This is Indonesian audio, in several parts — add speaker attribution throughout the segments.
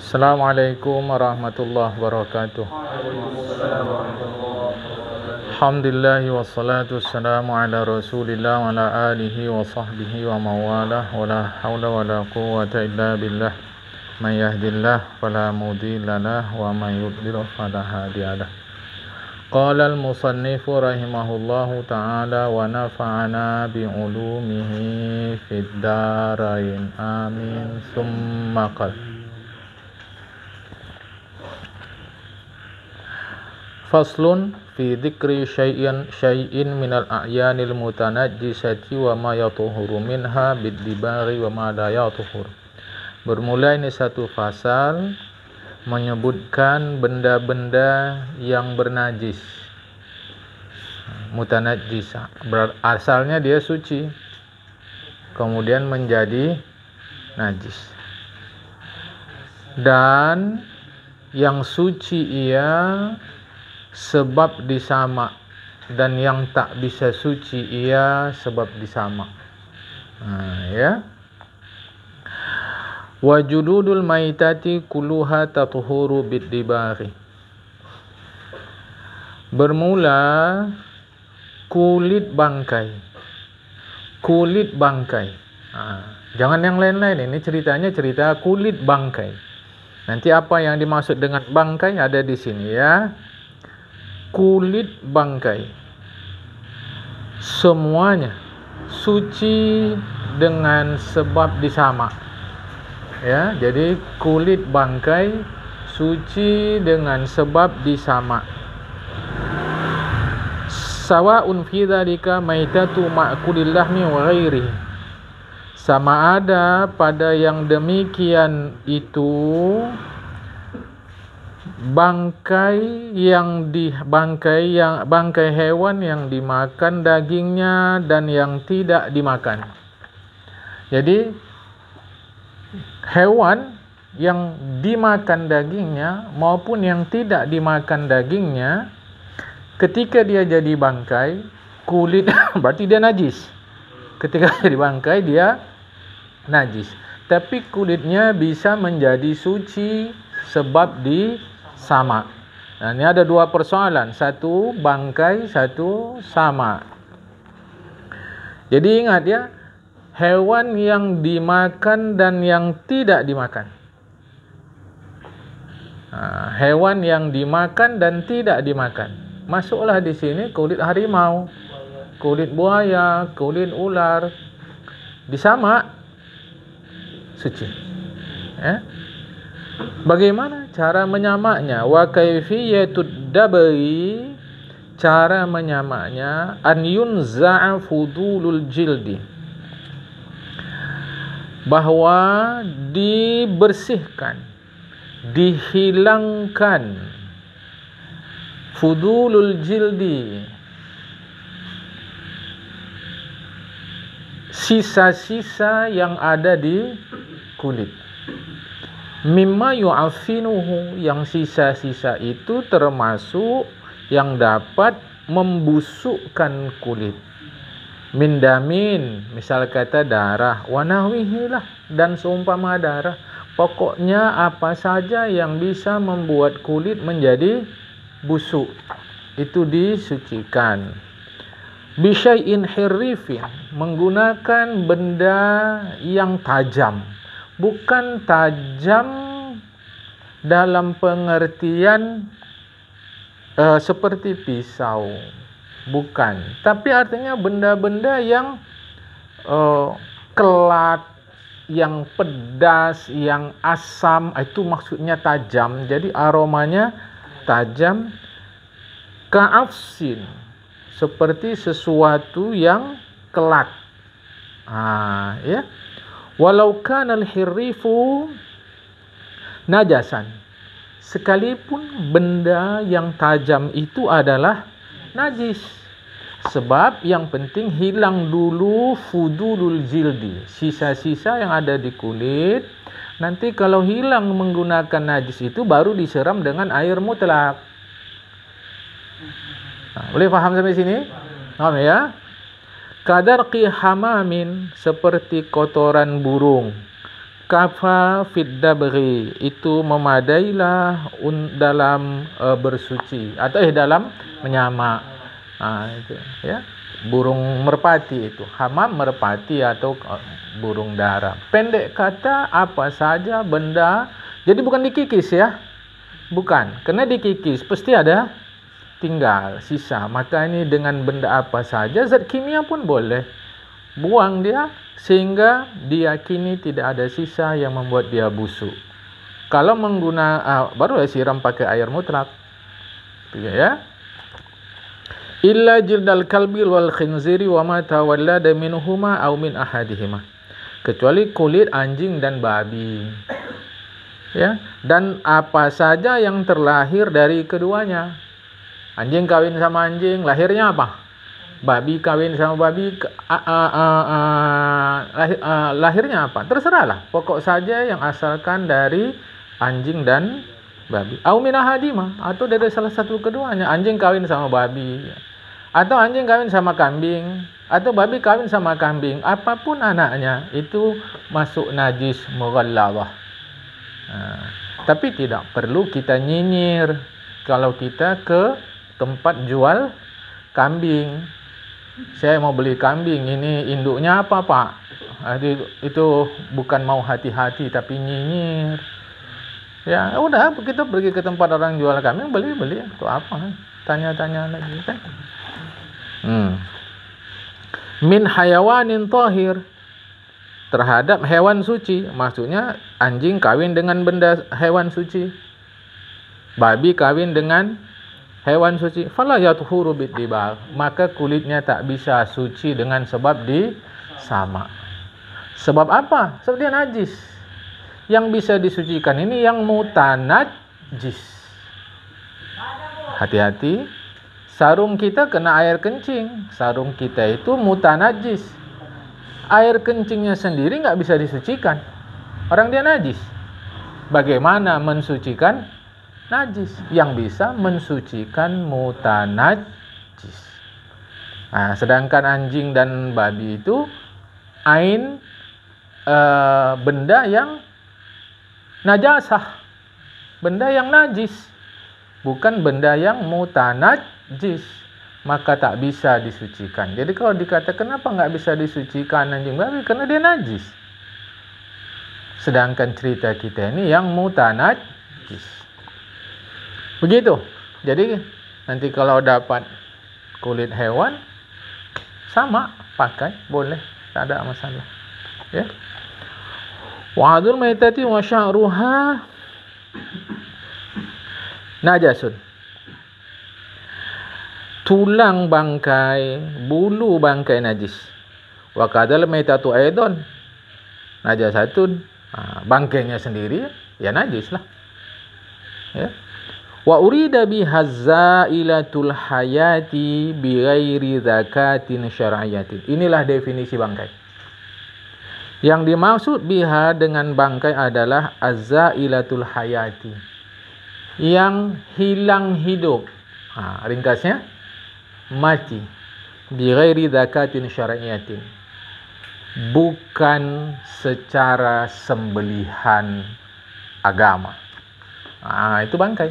Speaker 1: Assalamualaikum warahmatullahi wabarakatuh. Alhamdulillah wassalatu wassalamu ala Rasulillah wa ala alihi wa sahbihi wa mawalah wa la hawla wa la quwwata illa billah. Man yahdillah fala mudilla lah wa man yudlil fala hadiyalah. Qala al-musannifu rahimahullahu ta'ala wa nafa'ana bi ulumihi fid darain amin summa qala. Faslun fi dzikri syai'in minal a'yanil mutanajjisati wa ma yatuhuru minha bid-dibari wa ma la yatuhur. Bermula ini satu fasal menyebutkan benda-benda yang bernajis. Mutanajjisa, asalnya dia suci, kemudian menjadi najis. Dan yang suci ia sebab disama, dan yang tak bisa suci ia sebab disama. Ya. Wa juludul maitati kulluha tatuhuru bid-dibari. Bermula kulit bangkai. Kulit bangkai. Jangan yang lain-lain, ini ceritanya cerita kulit bangkai. Nanti apa yang dimaksud dengan bangkai ada di sini ya. Kulit bangkai semuanya suci dengan sebab disama. Ya, jadi kulit bangkai suci dengan sebab disama. Sawa'un fi dzalika maitatu ma'kulil lahmi wa ghairihi. Sama ada pada yang demikian itu bangkai hewan yang dimakan dagingnya dan yang tidak dimakan. Jadi hewan yang dimakan dagingnya maupun yang tidak dimakan dagingnya, ketika dia jadi bangkai, kulit berarti dia najis. Ketika jadi bangkai dia najis. Tapi kulitnya bisa menjadi suci sebab sama. Nah, ini ada dua persoalan, satu bangkai, satu sama. Jadi ingat ya, hewan yang dimakan dan yang tidak dimakan. Hewan yang dimakan dan tidak dimakan. Masuklah di sini kulit harimau, kulit buaya, kulit ular, disama suci. Ya. Bagaimana cara menyamaknya? Wa kaifiyatud dabri, cara menyamaknya an yunza'a fudulul jildi, bahwa dibersihkan, dihilangkan fudulul jildi, sisa-sisa yang ada di kulit. Mimma yu'affinuhu, yang sisa-sisa itu termasuk yang dapat membusukkan kulit. Mindamin, misal kata darah, wanahwihilah, dan seumpama darah. Pokoknya apa saja yang bisa membuat kulit menjadi busuk, itu disucikan. Bisyai'in hirrifin, menggunakan benda yang tajam. Bukan tajam dalam pengertian seperti pisau, bukan. Tapi artinya benda-benda yang kelat, yang pedas, yang asam, itu maksudnya tajam. Jadi aromanya tajam. Ka'afsin, seperti sesuatu yang kelat. Ya. Walau kana al-hirrifu najasan, sekalipun benda yang tajam itu adalah najis. Sebab yang penting hilang dulu fudulul jildi, sisa-sisa yang ada di kulit. Nanti kalau hilang menggunakan najis itu baru disiram dengan air mutlak. Boleh paham sampai sini? Paham ya? Kadarqi hamamin, seperti kotoran burung. kafa fid dabri, itu memadailah dalam bersuci atau dalam menyamak. Itu ya. Burung merpati itu, hamam merpati atau burung dara. Pendek kata, apa saja benda, jadi bukan dikikis ya. Bukan, karena dikikis pasti ada tinggal sisa. Maka ini dengan benda apa saja, zat kimia pun boleh buang dia sehingga diyakini tidak ada sisa yang membuat dia busuk. Kalau baru siram pakai air mutlak, ya. Illa jildal kalbi wal khinziri wa ma tawallada minhuma aw min ahadihima, kecuali kulit anjing dan babi, ya, dan apa saja yang terlahir dari keduanya. Anjing kawin sama anjing, lahirnya apa? Babi kawin sama babi, lahirnya apa? Terserahlah, pokok saja yang asalkan dari anjing dan babi. Aw min ahadihima, atau dari salah satu keduanya. Anjing kawin sama babi, atau anjing kawin sama kambing, atau babi kawin sama kambing, apapun anaknya itu masuk najis mughalladhah. Tapi tidak perlu kita nyinyir kalau kita ke tempat jual kambing. Saya mau beli kambing, ini induknya apa Pak? Itu bukan mau hati-hati tapi nyinyir. Ya udah, kita pergi ke tempat orang jual kambing, beli itu apa? Tanya-tanya lagi kan. Min hayawanin tahir, terhadap hewan suci, maksudnya anjing kawin dengan benda hewan suci, babi kawin dengan hewan suci, fala yathuru biddibar, maka kulitnya tak bisa suci dengan sebab disamak. Sebab apa? Sebab dia najis. Yang bisa disucikan ini yang mutanajis. Hati-hati. Sarung kita kena air kencing, sarung kita itu mutanajis. Air kencingnya sendiri nggak bisa disucikan, orang dia najis. Bagaimana mensucikan najis? Yang bisa mensucikan mutanajis. Sedangkan anjing dan babi itu benda yang najasah, benda yang najis, bukan benda yang mutanajis, maka tak bisa disucikan. Jadi kalau dikata kenapa nggak bisa disucikan anjing babi, karena dia najis. Sedangkan cerita kita ini yang mutanajis. Begitu. Jadi nanti kalau dapat kulit hewan sama pakai, boleh, tak ada masalah. Ya. Wa'adul maitati wa sya'ruha najasun. Tulang bangkai, bulu bangkai najis. Wa kadal maitatu aidon najasatun. Bangkainya sendiri ya najis lah. Ya. Wa urida bihazailatul hayati bighairi zakatin syar'iyyatin. Inilah definisi bangkai. Yang dimaksud biha dengan bangkai adalah azailatul hayati, yang hilang hidup. Ringkasnya mati, bighairi zakatin syar'iyyatin, bukan secara sembelihan agama. Itu bangkai.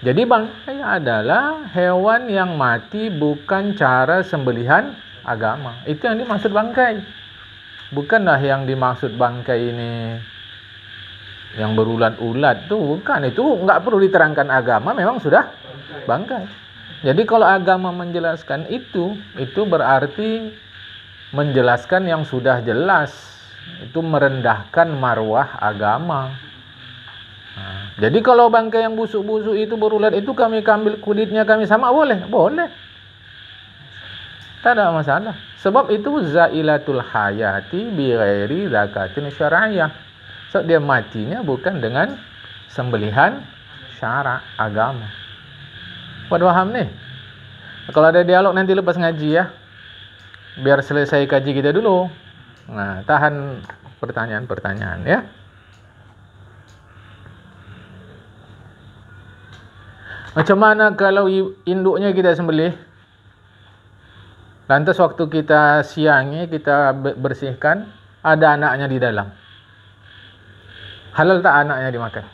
Speaker 1: Jadi bangkai adalah hewan yang mati bukan cara sembelihan agama. Itu yang dimaksud bangkai. Bukanlah yang dimaksud bangkai ini yang berulat-ulat tuh, bukan. Itu nggak perlu diterangkan agama, memang sudah bangkai. Jadi kalau agama menjelaskan itu berarti menjelaskan yang sudah jelas. Itu merendahkan marwah agama. Jadi kalau bangkai yang busuk-busuk itu berulat itu kami ambil kulitnya kami sama, boleh? Boleh. Tak ada masalah. Sebab itu zailatul hayati bighairi zakatin syar'iyyah. So dia matinya bukan dengan sembelihan syara agama. Paham nih? Kalau ada dialog nanti lepas ngaji ya. Biar selesai kaji kita dulu. Tahan pertanyaan-pertanyaan ya. Macam mana kalau induknya kita sembelih? Lantas waktu kita siangi, kita bersihkan, ada anaknya di dalam. Halal tak anaknya dimakan?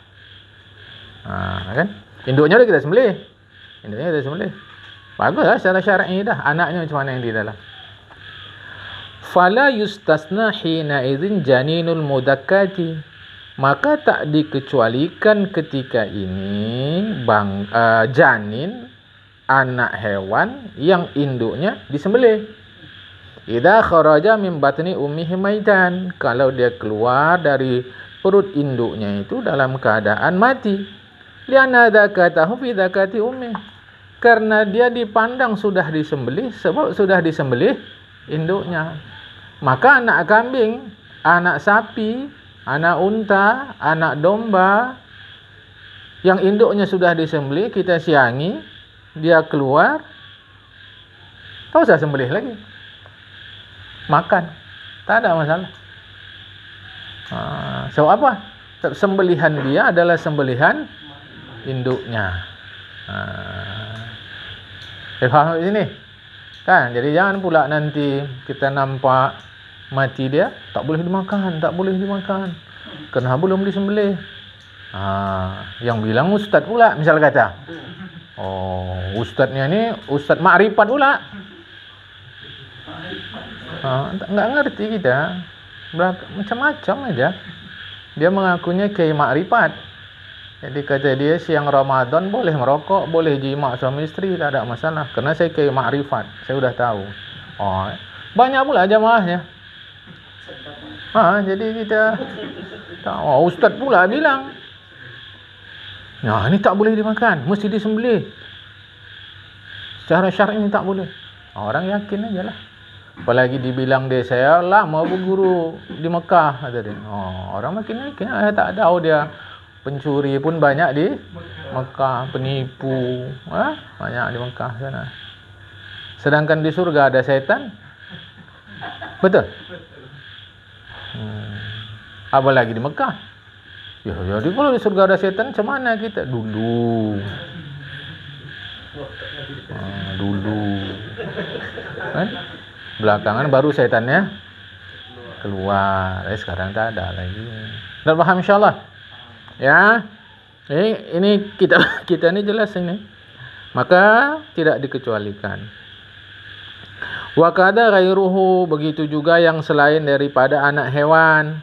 Speaker 1: Kan? Induknya udah kita sembelih. Baguslah secara syar'i dah. Anaknya macam mana yang di dalam? Fala yustasna hina idzin janinul mudakkati. Maka tak dikecualikan ketika ini janin anak hewan yang induknya disembelih. Idza kharaja min batni ummihi maitan. Kalau dia keluar dari perut induknya itu dalam keadaan mati. Lianna dzakatahu fi dzakati ummi. Karena dia dipandang sudah disembelih sebab sudah disembelih induknya. Maka anak kambing, anak sapi, anak unta, anak domba yang induknya sudah disembelih, kita siangi, dia keluar, tak usah sembelih lagi. Makan, tak ada masalah. So apa? Sembelihan dia adalah sembelihan induknya. Faham di sini? Kan? Jadi jangan pula nanti kita nampak mati dia, tak boleh dimakan. Kerana belum disembelih. Yang bilang ustaz pula, misal kata. Ustaznya ni ustaz makrifat pula. Enggak ngerti kita. Macam-macam aja. Dia mengakunya kiai makrifat. Jadi kata dia siang Ramadan boleh merokok, boleh jima suami isteri, tak ada masalah. Kerana saya kiai makrifat, saya sudah tahu. Banyak pula jamaahnya. Jadi kita ustaz pula bilang, ini tak boleh dimakan, mesti disembelih. Secara syar'i ini tak boleh. Orang yakin aja lah. Apalagi dibilang dia, saya lama berguru di Mekah, kata dia. Orang makin yakin. Tak tahu dia pencuri pun banyak di Mekah, penipu banyak di Mekah sana. Sedangkan di surga ada setan. Betul? Apalagi di Mekah. Jadi kalau di surga ada setan, macam mana kita? Dulu. Kan? Belakangan baru setannya keluar. Sekarang tak ada lagi. Dan paham insyaAllah? Ya, ini kita ni jelas ini. Maka tidak dikecualikan. Wa kada ghairuhu, begitu juga yang selain daripada anak hewan,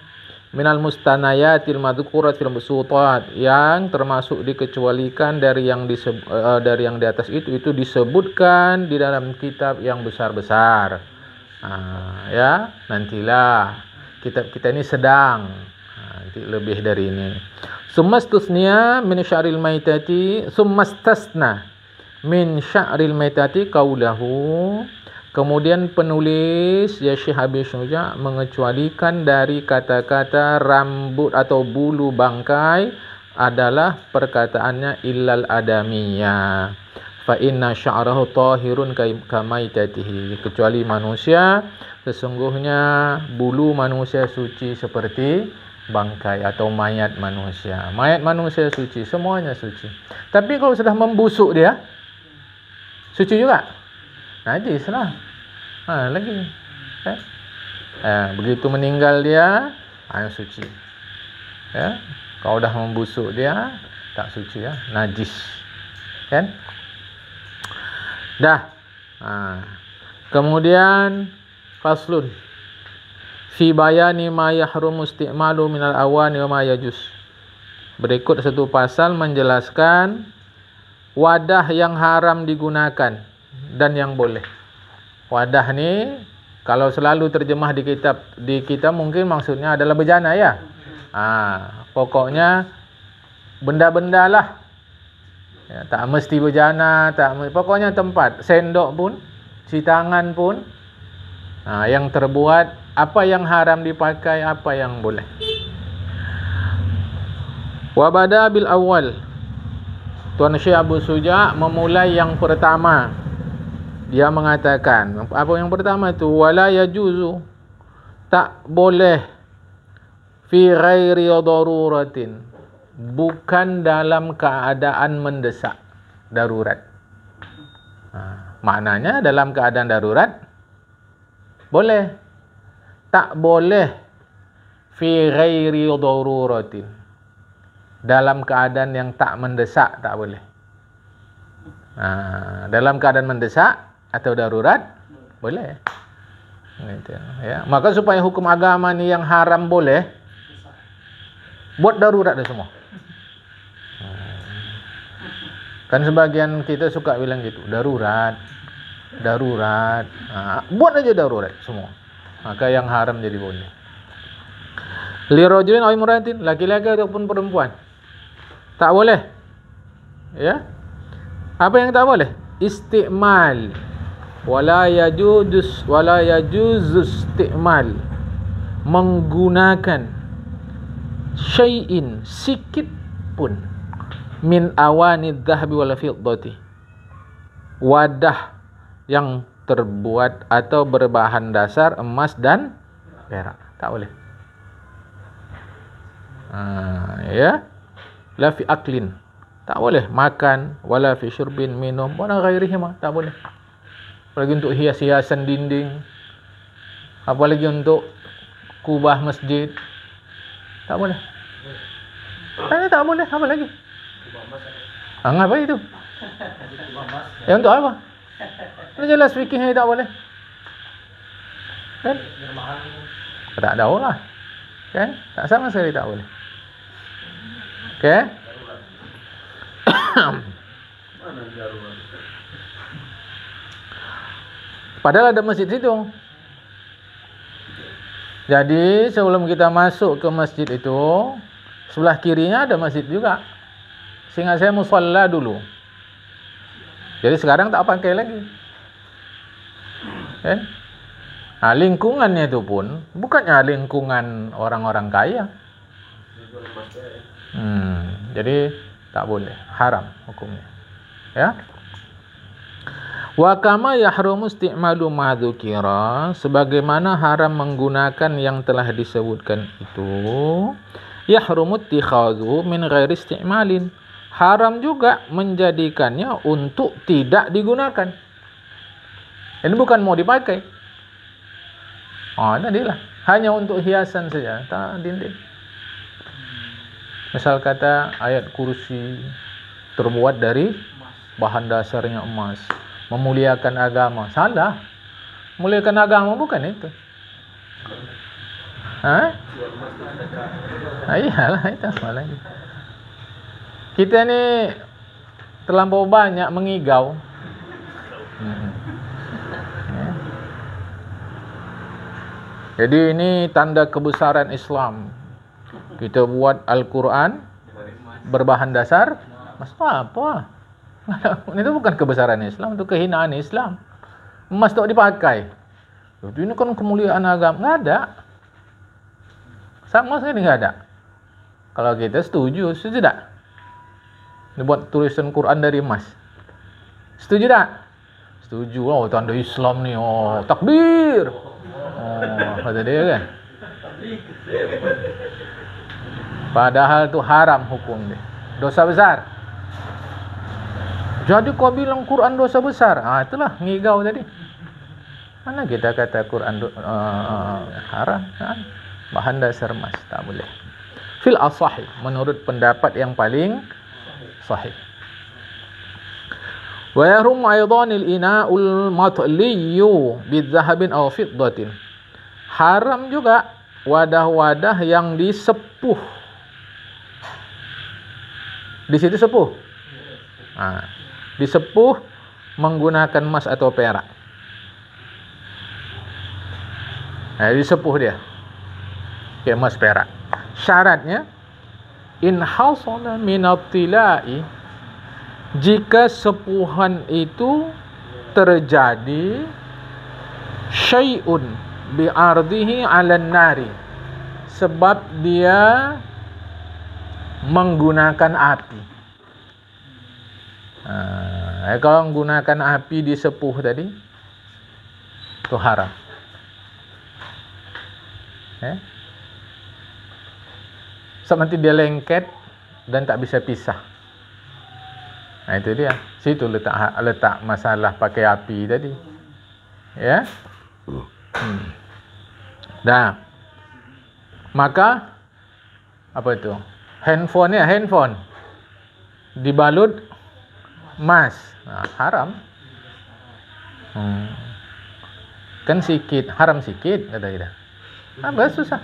Speaker 1: minal mustanayatil madzukurat fil busutat, yang termasuk dikecualikan dari yang di atas itu disebutkan di dalam kitab yang besar-besar. Ya, nantilah kitab kita ini sedang nanti lebih dari ini. Summastusnya min sya'ril maitati, summastasna min sya'ril maitati qaulahu. Kemudian penulis ya Syekh Habib Syuja mengecualikan dari kata-kata rambut atau bulu bangkai adalah perkataannya illal adamiyah. Fa inna sya'rahu tahirun kamaitatihi. Kecuali manusia, sesungguhnya bulu manusia suci seperti bangkai atau mayat manusia. Mayat manusia suci, semuanya suci. Tapi kalau sudah membusuk dia, suci juga? Najis lah. Lagi. Begitu meninggal dia, suci. Kalau dah membusuk dia, tak suci ya, najis. Kan? Dah. Kemudian faslun fi bayani ma yahrum isti'malu minal awani wa ma yajuz. Berikut satu pasal menjelaskan wadah yang haram digunakan dan yang boleh. Wadah ni kalau selalu terjemah di kita mungkin maksudnya adalah bejana ya. Pokoknya benda-benda lah. Ya, tak mesti bejana, pokoknya tempat, sendok pun, cuci tangan pun. Yang terbuat, apa yang haram dipakai, apa yang boleh. Wa bada bil awal. Tuan Syekh Abu Syuja memulai yang pertama. Dia mengatakan, apa yang pertama itu? Wala yajuzu, tak boleh fi ghairi daruratin, bukan dalam keadaan mendesak, darurat. Maknanya dalam keadaan darurat boleh. Tak boleh fi ghairi daruratin, dalam keadaan yang tak mendesak tak boleh. Dalam keadaan mendesak atau darurat boleh. Gitu, ya. Maka supaya hukum agama ni yang haram boleh, buat darurat dah semua. Kan sebagian kita suka bilang gitu, darurat. Buat aja darurat semua. Maka yang haram jadi boleh. Li rajulin aw imra'atin, laki-laki ataupun perempuan. Tak boleh. Ya. Apa yang tak boleh? Isti'mal. Wala yajuz isti'mal. Menggunakan syai'in, sikit pun, min awanid dhahabi wal fiddati, wadah yang terbuat atau berbahan dasar emas dan perak. Tak boleh. Ya. La fi aklin, tak boleh makan, wala fi syurbin, minum, wala ghairihima, tak boleh. Apalagi untuk hias-hiasan dinding, apalagi untuk kubah masjid, tak boleh. Tak boleh. Apa lagi? Ngapa itu? Ya untuk apa? Ini jelas fikihnya tak boleh. Kan? Tak tahu lah. Kan? Tak sama sekali tak boleh. Okey? Padahal ada masjid situ. Jadi sebelum kita masuk ke masjid itu, sebelah kirinya ada masjid juga. Sehingga saya musalla dulu. Jadi sekarang tak pakai lagi. Kan? Lingkungannya itu pun bukannya lingkungan orang-orang kaya. Jadi tak boleh, haram hukumnya. Ya. Wa kama yahrumu isti'malu ma dzukira, sebagaimana haram menggunakan yang telah disebutkan itu, yahrumu ittikhadhu min ghairi isti'malin. Haram juga menjadikannya untuk tidak digunakan. Ini bukan mau dipakai. Tadilah, hanya untuk hiasan saja, tak dinding. Misal kata ayat kursi terbuat dari bahan dasarnya emas, memuliakan agama. Salah. Memuliakan agama bukan itu. Iyalah, itu apa lagi. Kita ni terlampau banyak mengigau. Jadi ini tanda kebesaran Islam. Kita buat Al-Quran berbahan dasar emas. Apa? Itu bukan kebesaran Islam, itu kehinaan Islam. Emas tak dipakai. Ini kan kemuliaan agama. Enggak ada. Sama sekali enggak ada. Kalau kita setuju tak? Dibuat tulisan Quran dari emas. Setuju tak? Setuju. Tanda Islam ni. Takbir. Kata dia kan. Padahal tu haram hukum dia. Dosa besar. Jadi kau bilang Quran dosa besar. Itulah ngigau tadi. Mana kita kata Quran haram? Bahan dasar emas tak boleh. Fil asahi, menurut pendapat yang paling sahih. Wa yahrum aidan al-ina'ul matliyu bidzahabin aw fiddatin. Haram juga wadah-wadah yang disepuh. Di situ sepuh. Disepuh menggunakan emas atau perak. Disepuh dia. Emas perak. Syaratnya in hasala min at-tila'i, jika sepuhan itu terjadi syai'un bi'ardihi 'alan nari, sebab dia menggunakan api. Kalau menggunakan api di sepuh tadi, itu haram. Sebab nanti dia lengket dan tak bisa pisah. Itu dia. Situ letak masalah pakai api tadi. Ya. Maka apa itu? Handphone dibalut emas, haram. Kan sikit, haram sikit kata kita. Apa susah?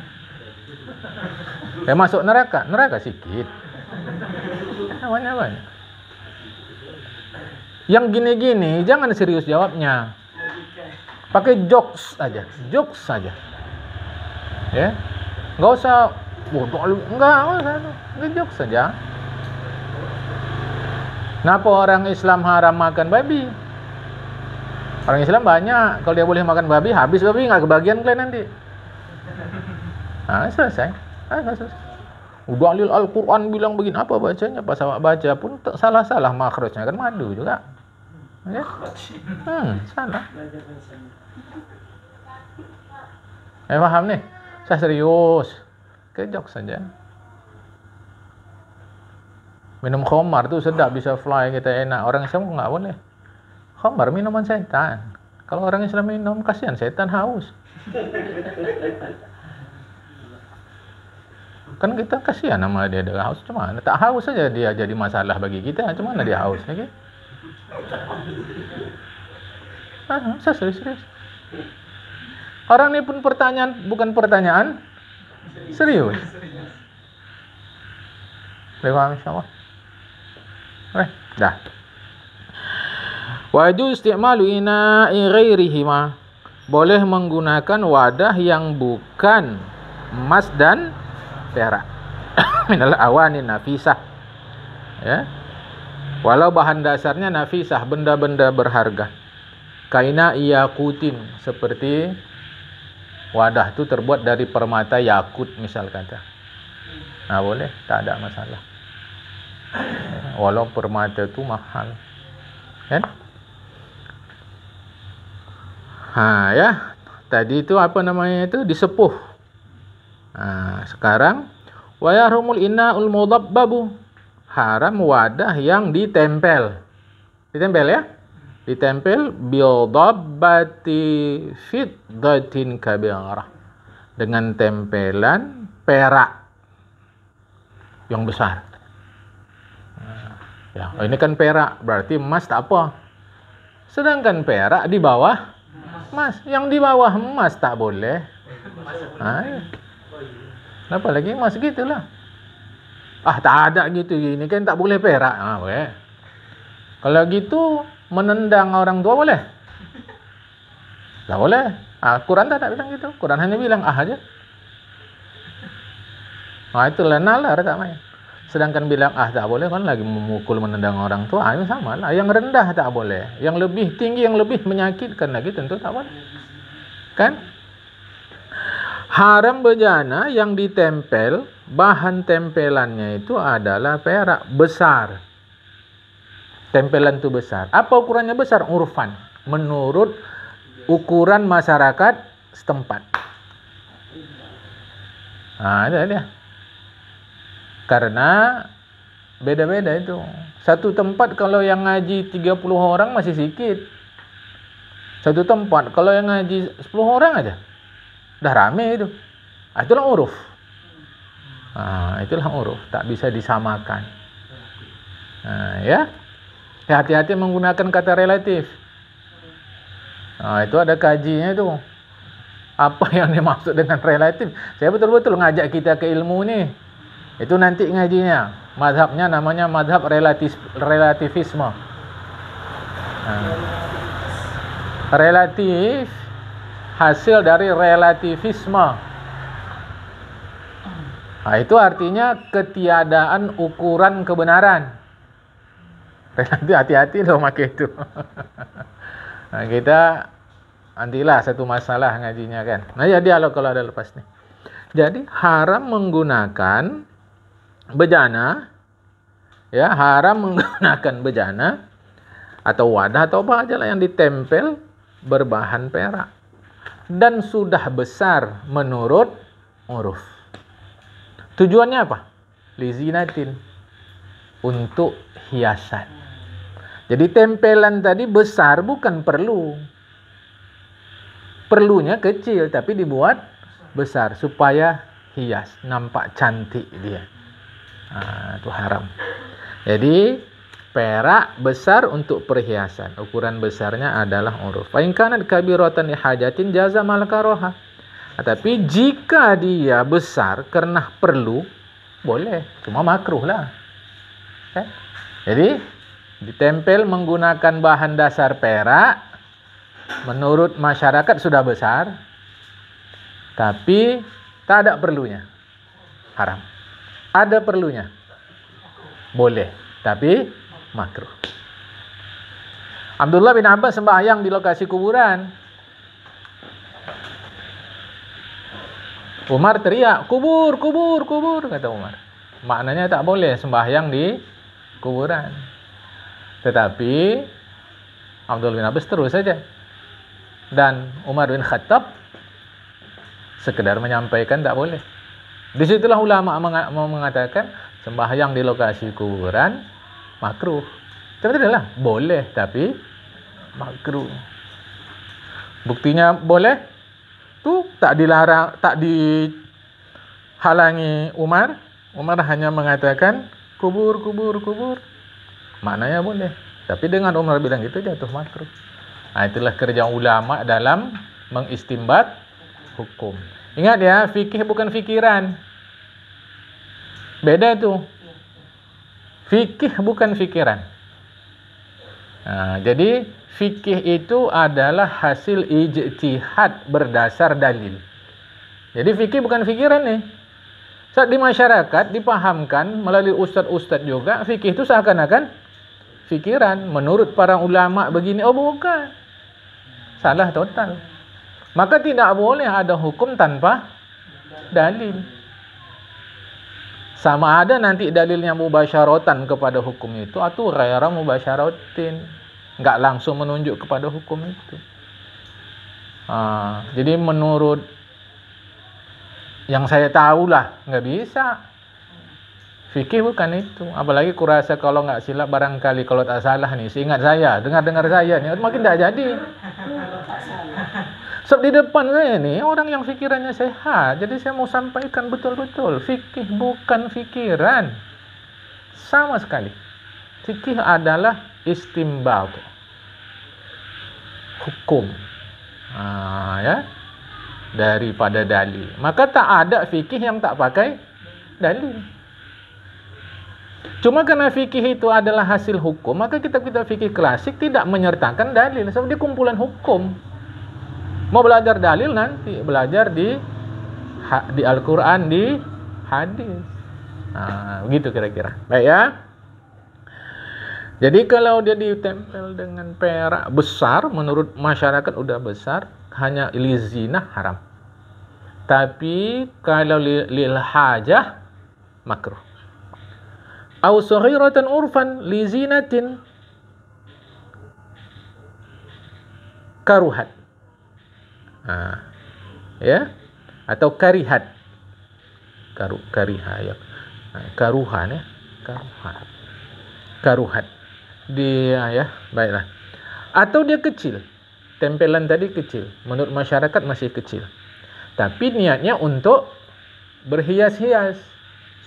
Speaker 1: Masuk neraka sikit. Banyak. Yang gini-gini jangan serius jawabnya. Pakai jokes aja. Ya. Enggak usah enggak jokes saja. Kenapa orang Islam haram makan babi? Orang Islam banyak, kalau dia boleh makan babi, habis babi nggak kebagian kalian nanti. Selesai. Udah alil Al-Quran bilang begini, apa bacanya? Pas awak baca pun salah makhrajnya, kan madu juga. Ya? Salah. Paham nih? Saya serius. Kejok saja. Minum khamar tuh sedap, bisa fly, kita enak. Orang Islam nggak boleh. Khamar minuman setan. Kalau orang Islam minum, kasihan setan haus. Kan kita kasihan sama dia haus, cuma tak haus saja dia jadi masalah bagi kita. Cuma dia haus lagi. Saya serius. Orang ini pun bukan pertanyaan serius. Lewat insyaallah. Dah. Wajuz isti'malu ina'i ghairihima. Boleh menggunakan wadah yang bukan emas dan perak. Minal awani nafisah. Ya. Walau bahan dasarnya nafisah, benda-benda berharga. Kaina yakutin, seperti wadah itu terbuat dari permata yakut misal kata. Boleh, tak ada masalah. Walau permata itu mahal. Kan? Ya. Tadi itu apa namanya itu? Disepuh. Sekarang wa yahrumul inna'ul mudabbabu. Haram wadah yang ditempel. Ditempel ya? Ditempel bidabbati fiddatin kabirah. Dengan tempelan perak yang besar. Ini kan perak, berarti emas tak apa. Sedangkan perak di bawah emas, yang di bawah emas tak boleh. Apa lagi emas gitulah. Tak ada gitu, ini kan tak boleh perak. Boleh. Kalau gitu menendang orang tua boleh? Tak boleh. Quran tak bilang gitu. Quran hanya bilang aja. Itulah nalar tak main. Sedangkan bilang tak boleh, kan lagi memukul menendang orang tua. Itu sama lah. Yang rendah tak boleh. Yang lebih tinggi, yang lebih menyakitkan lagi tentu tak boleh. Kan? Haram bejana yang ditempel, bahan tempelannya itu adalah perak besar. Tempelan itu besar. Apa ukurannya besar? Urfan. Menurut ukuran masyarakat setempat. Itu dia. Karena beda-beda itu. Satu tempat kalau yang ngaji 30 orang masih sedikit. Satu tempat kalau yang ngaji 10 orang aja udah rame itu. Itulah uruf. Itulah uruf, tak bisa disamakan. Ya. Hati-hati menggunakan kata relatif. Itu ada kajinya itu. Apa yang dimaksud dengan relatif? Saya betul-betul ngajak kita ke ilmu nih. Itu nanti ngajinya. Mazhabnya namanya mazhab relativisme. Relatif hasil dari relativisme. Itu artinya ketiadaan ukuran kebenaran. Hati-hati loh pakai itu. Kita nantilah satu masalah ngajinya kan. Jadi kalau ada lepas nih. Jadi haram menggunakan bejana, ya, haram menggunakan bejana atau wadah atau apa aja lah yang ditempel berbahan perak dan sudah besar menurut uruf. Tujuannya apa? Lizinatin, untuk hiasan. Jadi tempelan tadi besar bukan perlu. Perlunya kecil tapi dibuat besar supaya hias, nampak cantik dia. Itu haram. Jadi perak besar untuk perhiasan. Ukuran besarnya adalah uruf. Fa in kanat kabiratan li hajatin jaza mal karaha. Tapi jika dia besar karena perlu, boleh. Cuma makruh lah. Jadi ditempel menggunakan bahan dasar perak, menurut masyarakat sudah besar, tapi tak ada perlunya. Haram. Ada perlunya. Boleh, tapi makruh. Abdullah bin Abbas sembahyang di lokasi kuburan. Umar teriak, kubur, kubur, kubur, kata Umar. Maknanya tak boleh sembahyang di kuburan. Tetapi Abdullah bin Abbas terus saja. Dan Umar bin Khattab sekedar menyampaikan tak boleh. Disitulah ulama mengatakan sembahyang di lokasi kuburan makruh. Tapi lah boleh, tapi makruh. Buktinya boleh tuh tak dilarang, tak dihalangi Umar. Umar hanya mengatakan kubur, kubur, kubur. Maknanya boleh. Tapi dengan Umar bilang gitu jatuh makruh. Itulah kerja ulama dalam mengistimbat hukum. Ingat ya, fikih bukan fikiran. Beda itu. Fikih bukan fikiran. Jadi fikih itu adalah hasil ijtihad berdasar dalil. Jadi fikih bukan fikiran nih. Saat di masyarakat dipahamkan melalui ustadz-ustadz juga, fikih itu seakan-akan fikiran. Menurut para ulama begini, oh bukan. Salah total. Maka tidak boleh ada hukum tanpa dalil. Sama ada nanti dalilnya mubasyaratan kepada hukum itu atau ghaira mubasyaratin. Enggak langsung menunjuk kepada hukum itu. Jadi menurut yang saya tahu lah, nggak bisa. Fikih bukan itu. Apalagi kurasa kalau nggak silap barangkali kalau tak salah nih, seingat saya, dengar-dengar saya nih, makin tak jadi. Sebab di depan saya nih orang yang fikirannya sehat. Jadi saya mau sampaikan betul-betul. Fikih bukan fikiran. Sama sekali. Fikih adalah istimbat. Hukum. Ya. Daripada dalil. Maka tak ada fikih yang tak pakai dalil. Cuma karena fikih itu adalah hasil hukum, maka kitab-kitab fikih klasik tidak menyertakan dalil. Sebab dia kumpulan hukum. Mau belajar dalil nanti belajar di Al-Quran, di hadis. Begitu kira-kira. Baik ya. Jadi kalau dia ditempel dengan perak besar, menurut masyarakat udah besar, hanya lizinah haram. Tapi kalau lil hajah makruh. Aw saghiratan urfan lizinatin karuhat. Ya, atau karihat. Kariha ya. Karuhan ya. Karuhat. Dia ya, baiklah. Atau dia kecil. Tempelan tadi kecil. Menurut masyarakat masih kecil. Tapi niatnya untuk berhias-hias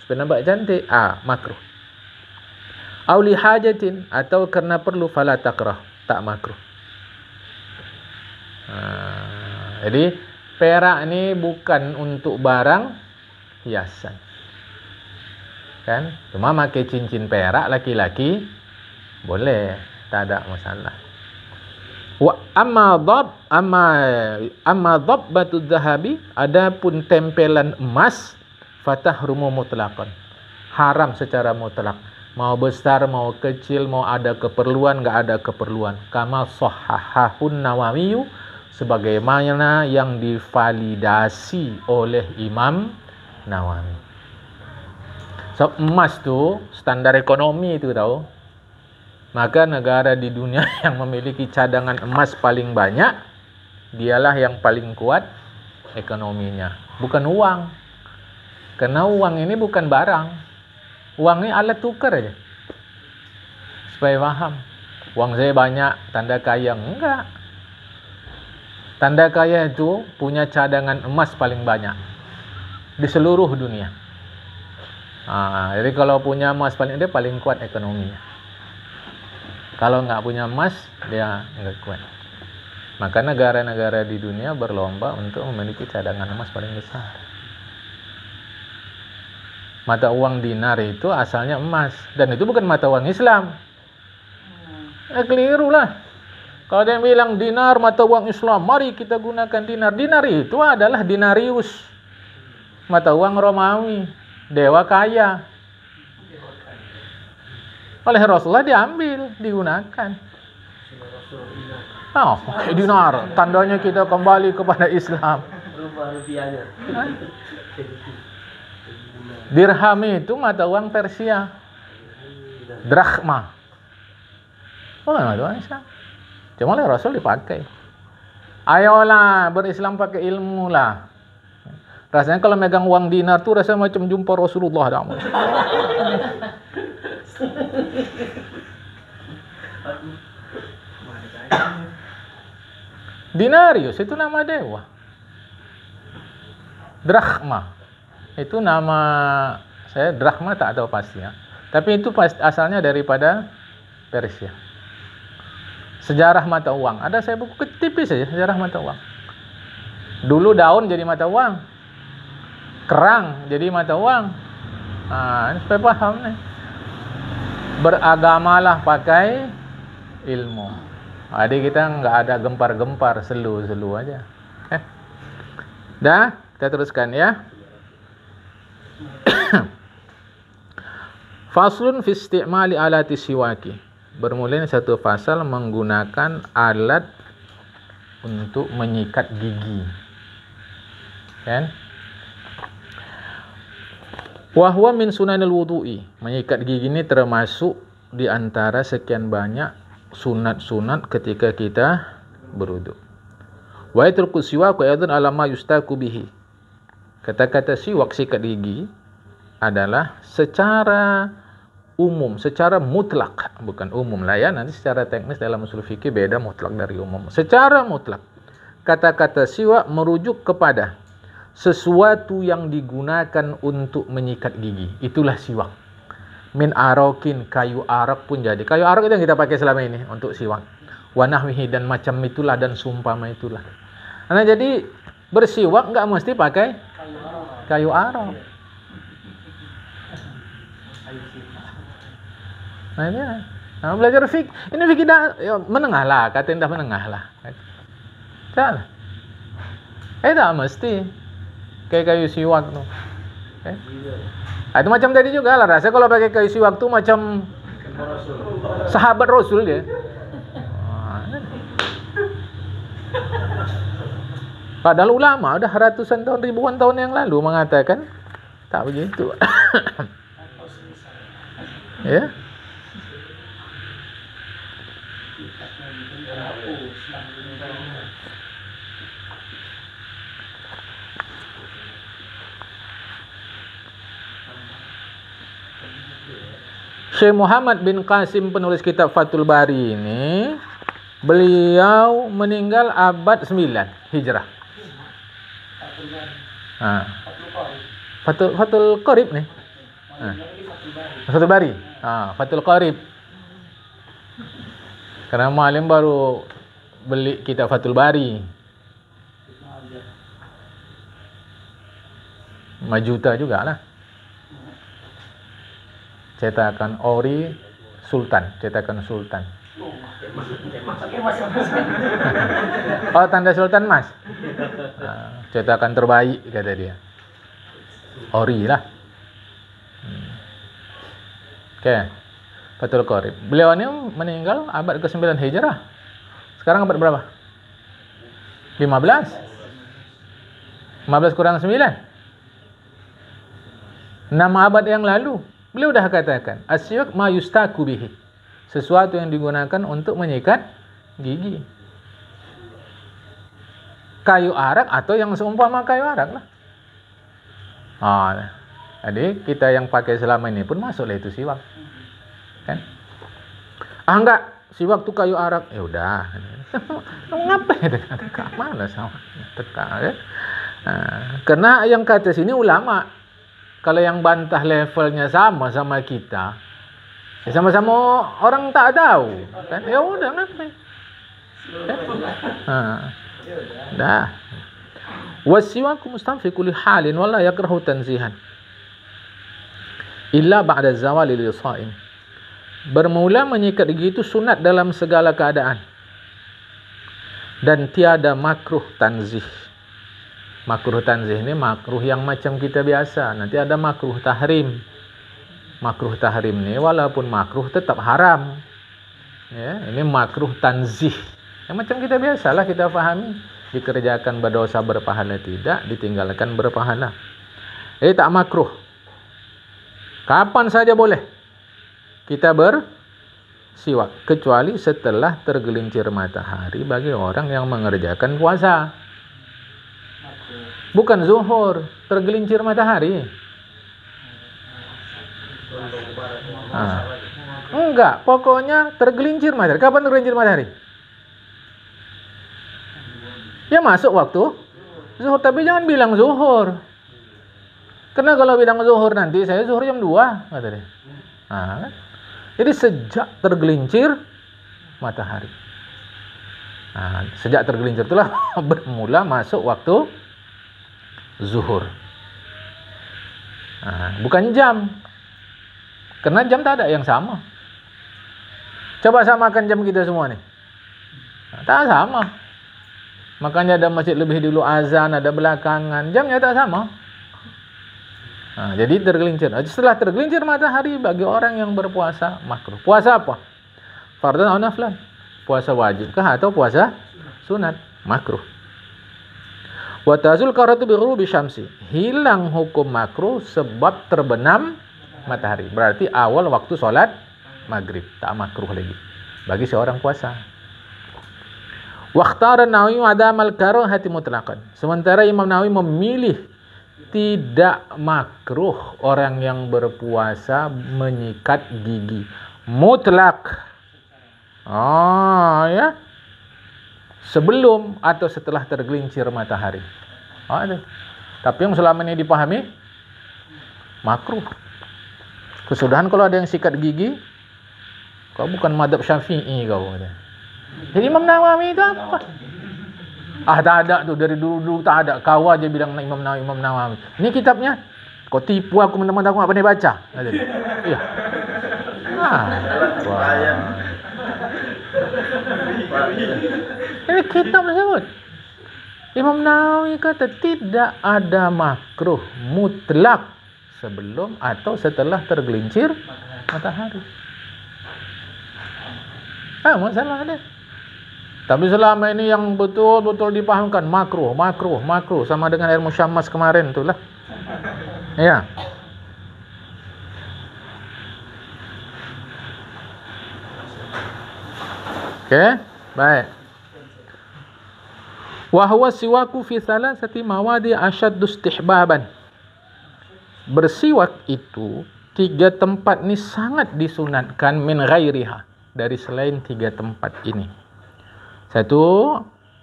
Speaker 1: supaya nampak cantik. Makruh. Aw li hajatin, atau karena perlu, fala takrah, tak makruh. Jadi perak ini bukan untuk barang hiasan. Kan? Cuma pakai cincin perak laki-laki boleh, tak ada masalah. Wa amma dhabbatu dhahabi, adapun tempelan emas, fatahrumu mutlaqan. Haram secara mutlak. Mau besar, mau kecil, mau ada keperluan, enggak ada keperluan. Kama shahhahun Nawawi, sebagaimana yang divalidasi oleh Imam Nawawi. So, emas tu standar ekonomi itu tahu. Maka negara di dunia yang memiliki cadangan emas paling banyak, dialah yang paling kuat ekonominya. Bukan uang. Karena uang ini bukan barang. Uang ini alat tukar aja. Supaya paham. Uang saya banyak, tanda kaya. Enggak. Tanda kaya itu punya cadangan emas paling banyak di seluruh dunia. Jadi kalau punya emas dia paling kuat ekonominya. Kalau nggak punya emas, dia nggak kuat. Maka negara-negara di dunia berlomba untuk memiliki cadangan emas paling besar. Mata uang dinar itu asalnya emas, dan itu bukan mata uang Islam. Keliru lah. Kalau dia bilang dinar mata uang Islam, mari kita gunakan dinar. Dinar itu adalah dinarius, mata uang Romawi, dewa kaya. Oleh Rasulullah diambil, digunakan. Dinar, tandanya kita kembali kepada Islam. Dirham itu mata uang Persia. Drachma. Mata uang Islam. Cuma oleh Rasul dipakai. Ayolah berislam pakai ilmu lah. Rasanya kalau megang uang dinar tuh rasanya macam jumpa Rasulullah. Dinarius itu nama dewa. Drachma itu nama saya, drachma tak tahu pasti ya. Tapi itu asalnya daripada Persia. Sejarah mata uang. Ada saya buku tipis saja sejarah mata uang. Dulu daun jadi mata uang. Kerang jadi mata uang. Ini supaya paham nih. Beragamalah pakai ilmu. Jadi kita nggak ada gempar-gempar, selu aja. Dah, kita teruskan ya. Faslun fi isti'mali alati siwaki. Bermula satu fasal menggunakan alat untuk menyikat gigi. Kan? Wa huwa min sunanil wudu'i. Menyikat gigi ini termasuk di antara sekian banyak sunat-sunat ketika kita berwudu. Wa yatrku siwak aidan ala ma yustaku bihi. Kata-kata siwak, sikat gigi, adalah secara umum, secara mutlak, bukan umum lah ya, nanti secara teknis dalam usul fikih beda mutlak dari umum. Secara mutlak, kata-kata siwak merujuk kepada sesuatu yang digunakan untuk menyikat gigi. Itulah siwak. Min arokin, kayu arak pun jadi. Kayu arak itu yang kita pakai selama ini untuk siwak. Wanahwihi, dan macam itulah, dan sumpama itulah. Nah, jadi bersiwak nggak mesti pakai kayu arak. Nah ini, belajar fikih. Ini fikih menengah lah, kata indah menengah lah. Tak, tak mesti kayak kayu siwak tuh. Itu macam tadi juga lah, rasanya kalau pakai kayu siwak tuh macam sahabat Rasul dia. Padahal ulama udah ratusan tahun, ribuan tahun yang lalu mengatakan tak begitu. Ya. Syekh Muhammad bin Qasim, penulis kitab Fathul Bari ini, beliau meninggal abad 9 Hijrah. Fathul Qarib nih. Fathul Bari. Fathul Qarib. Karena Malim baru beli kitab Fathul Bari. 5 juta juga lah. Cetakan ori Sultan, cetakan Sultan. Oh, tanda Sultan Mas. Cetakan terbaik kata dia. Ori lah. Oke. Fathul Qarib. Beliau ini meninggal abad ke-9 Hijrah. Sekarang abad berapa? 15. 15 kurang 9. 6 abad yang lalu. Beliau dah katakan, asyuk ma yustaku bihi. Sesuatu yang digunakan untuk menyikat gigi. Kayu arak atau yang seumpama kayu arak lah. Jadi kita yang pakai selama ini pun masuklah itu siwak. Kan? Enggak, siwak tuh kayu arak. Ya udah. Ngapain teka? Mana sama teka ya? Karena yang kata sini ulama. Kalau yang bantah levelnya sama kita, ya sama-sama orang tak tahu, kan? Ya udah ngapain? Dah. Wasiwaku mustam fi kulli halin wala yakrahu tanzihan. Illa ba'da zawali lisaim. Bermula menyikat gigi itu sunat dalam segala keadaan. Dan tiada makruh tanzih. Makruh tanzih ini makruh yang macam kita biasa. Nanti ada makruh tahrim. Makruh tahrim ini walaupun makruh tetap haram. Ya, ini makruh tanzih. Yang macam kita biasalah kita fahami. Dikerjakan berdosa berpahala tidak, ditinggalkan berpahala. Tak makruh. Kapan saja boleh kita bersiwak, kecuali setelah tergelincir matahari bagi orang yang mengerjakan puasa. Bukan zuhur, tergelincir matahari. Enggak, pokoknya tergelincir matahari. Kapan tergelincir matahari? Ya masuk waktu zuhur, tapi jangan bilang zuhur. Karena kalau bilang zuhur nanti saya zuhur jam 2 kata dia. Kan? Jadi sejak tergelincir matahari. Sejak tergelincir itulah bermula masuk waktu zuhur. Bukan jam. Karena jam tak ada yang sama. Coba samakan jam kita semua nih. Tak sama. Makanya ada masjid lebih dulu azan, ada belakangan. Jamnya tak sama. Jadi tergelincir. Setelah tergelincir matahari bagi orang yang berpuasa makruh. Puasa apa? Fardhan atau naflan? Puasa wajib kah atau puasa sunat? Makruh. Wa tazul karatu bi ghurubi syamsi. Hilang hukum makruh sebab terbenam matahari. Berarti awal waktu sholat maghrib. Tak makruh lagi bagi seorang puasa. Wakhtara Nawawi adamal karahati mutlaqan. Sementara Imam Nawawi memilih tidak makruh orang yang berpuasa menyikat gigi mutlak. Ya. Sebelum atau setelah tergelincir matahari. Tapi yang selama ini dipahami makruh. Kesudahan kalau ada yang sikat gigi, kau bukan madhab Syafi'i kau. Jadi Imam Nawawi itu apa? Tak ada tuh, dari dulu tak ada. Kau aja bilang Imam Nawawi. Ini kitabnya. Kau tipu aku, teman-teman aku tak pandai baca. Iya. Ini kitab tersebut. Imam Nawawi kata tidak ada makruh mutlak sebelum atau setelah tergelincir matahari. Masalah ada. Tapi selama ini yang betul-betul dipahamkan makruh sama dengan air musyammas kemarin itulah. Ya. Oke, baik. Wa huwa siwaku fi thalathati mawadi ashaddu istihbaban. Bersiwak itu 3 tempat ini sangat disunatkan min ghairiha, dari selain 3 tempat ini. 1,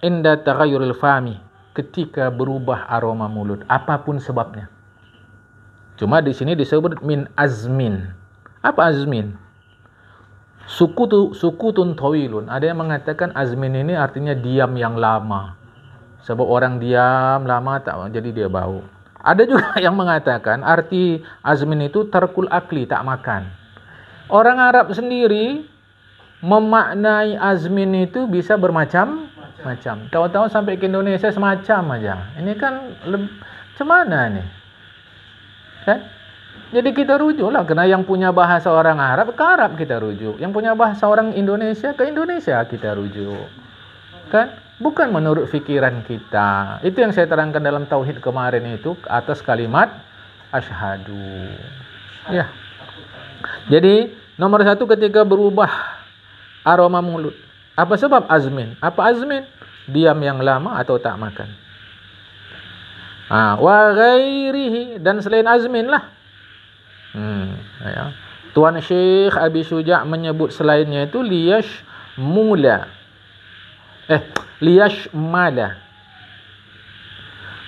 Speaker 1: inda taghayyuril fami, ketika berubah aroma mulut, apapun sebabnya. Cuma di sini disebut min azmin. Apa azmin? Sukutun tawilun. Ada yang mengatakan azmin ini artinya diam yang lama. Sebab orang diam lama tak jadi dia bau. Ada juga yang mengatakan arti azmin itu tarkul akli, tak makan. Orang Arab sendiri memaknai azmin itu bisa bermacam-macam. Tahu-tahu sampai ke Indonesia semacam aja. Ini kan macam mana nih? Kan? Jadi kita rujuklah, karena yang punya bahasa orang Arab ke Arab kita rujuk. Yang punya bahasa orang Indonesia ke Indonesia kita rujuk. Kan? Bukan menurut fikiran kita. Itu yang saya terangkan dalam tauhid kemarin itu atas kalimat asyhadu. Ya. Jadi nomor 1 ketika berubah aroma mulut. Apa sebab azmin? Apa azmin? Diam yang lama atau tak makan. Wa ghairihi, dan selain azmin lah. Ya. Tuan Syekh Abi Syuja' menyebut selainnya itu liyashmala.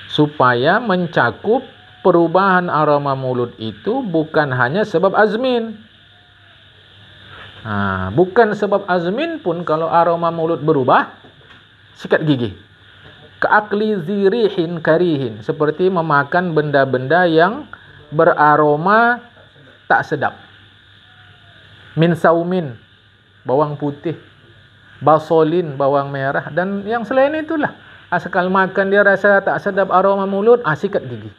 Speaker 1: Supaya mencakup perubahan aroma mulut itu bukan hanya sebab azmin. Bukan sebab azmin pun kalau aroma mulut berubah, sikat gigi. Ka'akli zirihin karihin, seperti memakan benda-benda yang beraroma tak sedap. Min saumin, bawang putih, basolin, bawang merah, dan yang selain itulah. Asalkan makan dia rasa tak sedap aroma mulut, sikat gigi.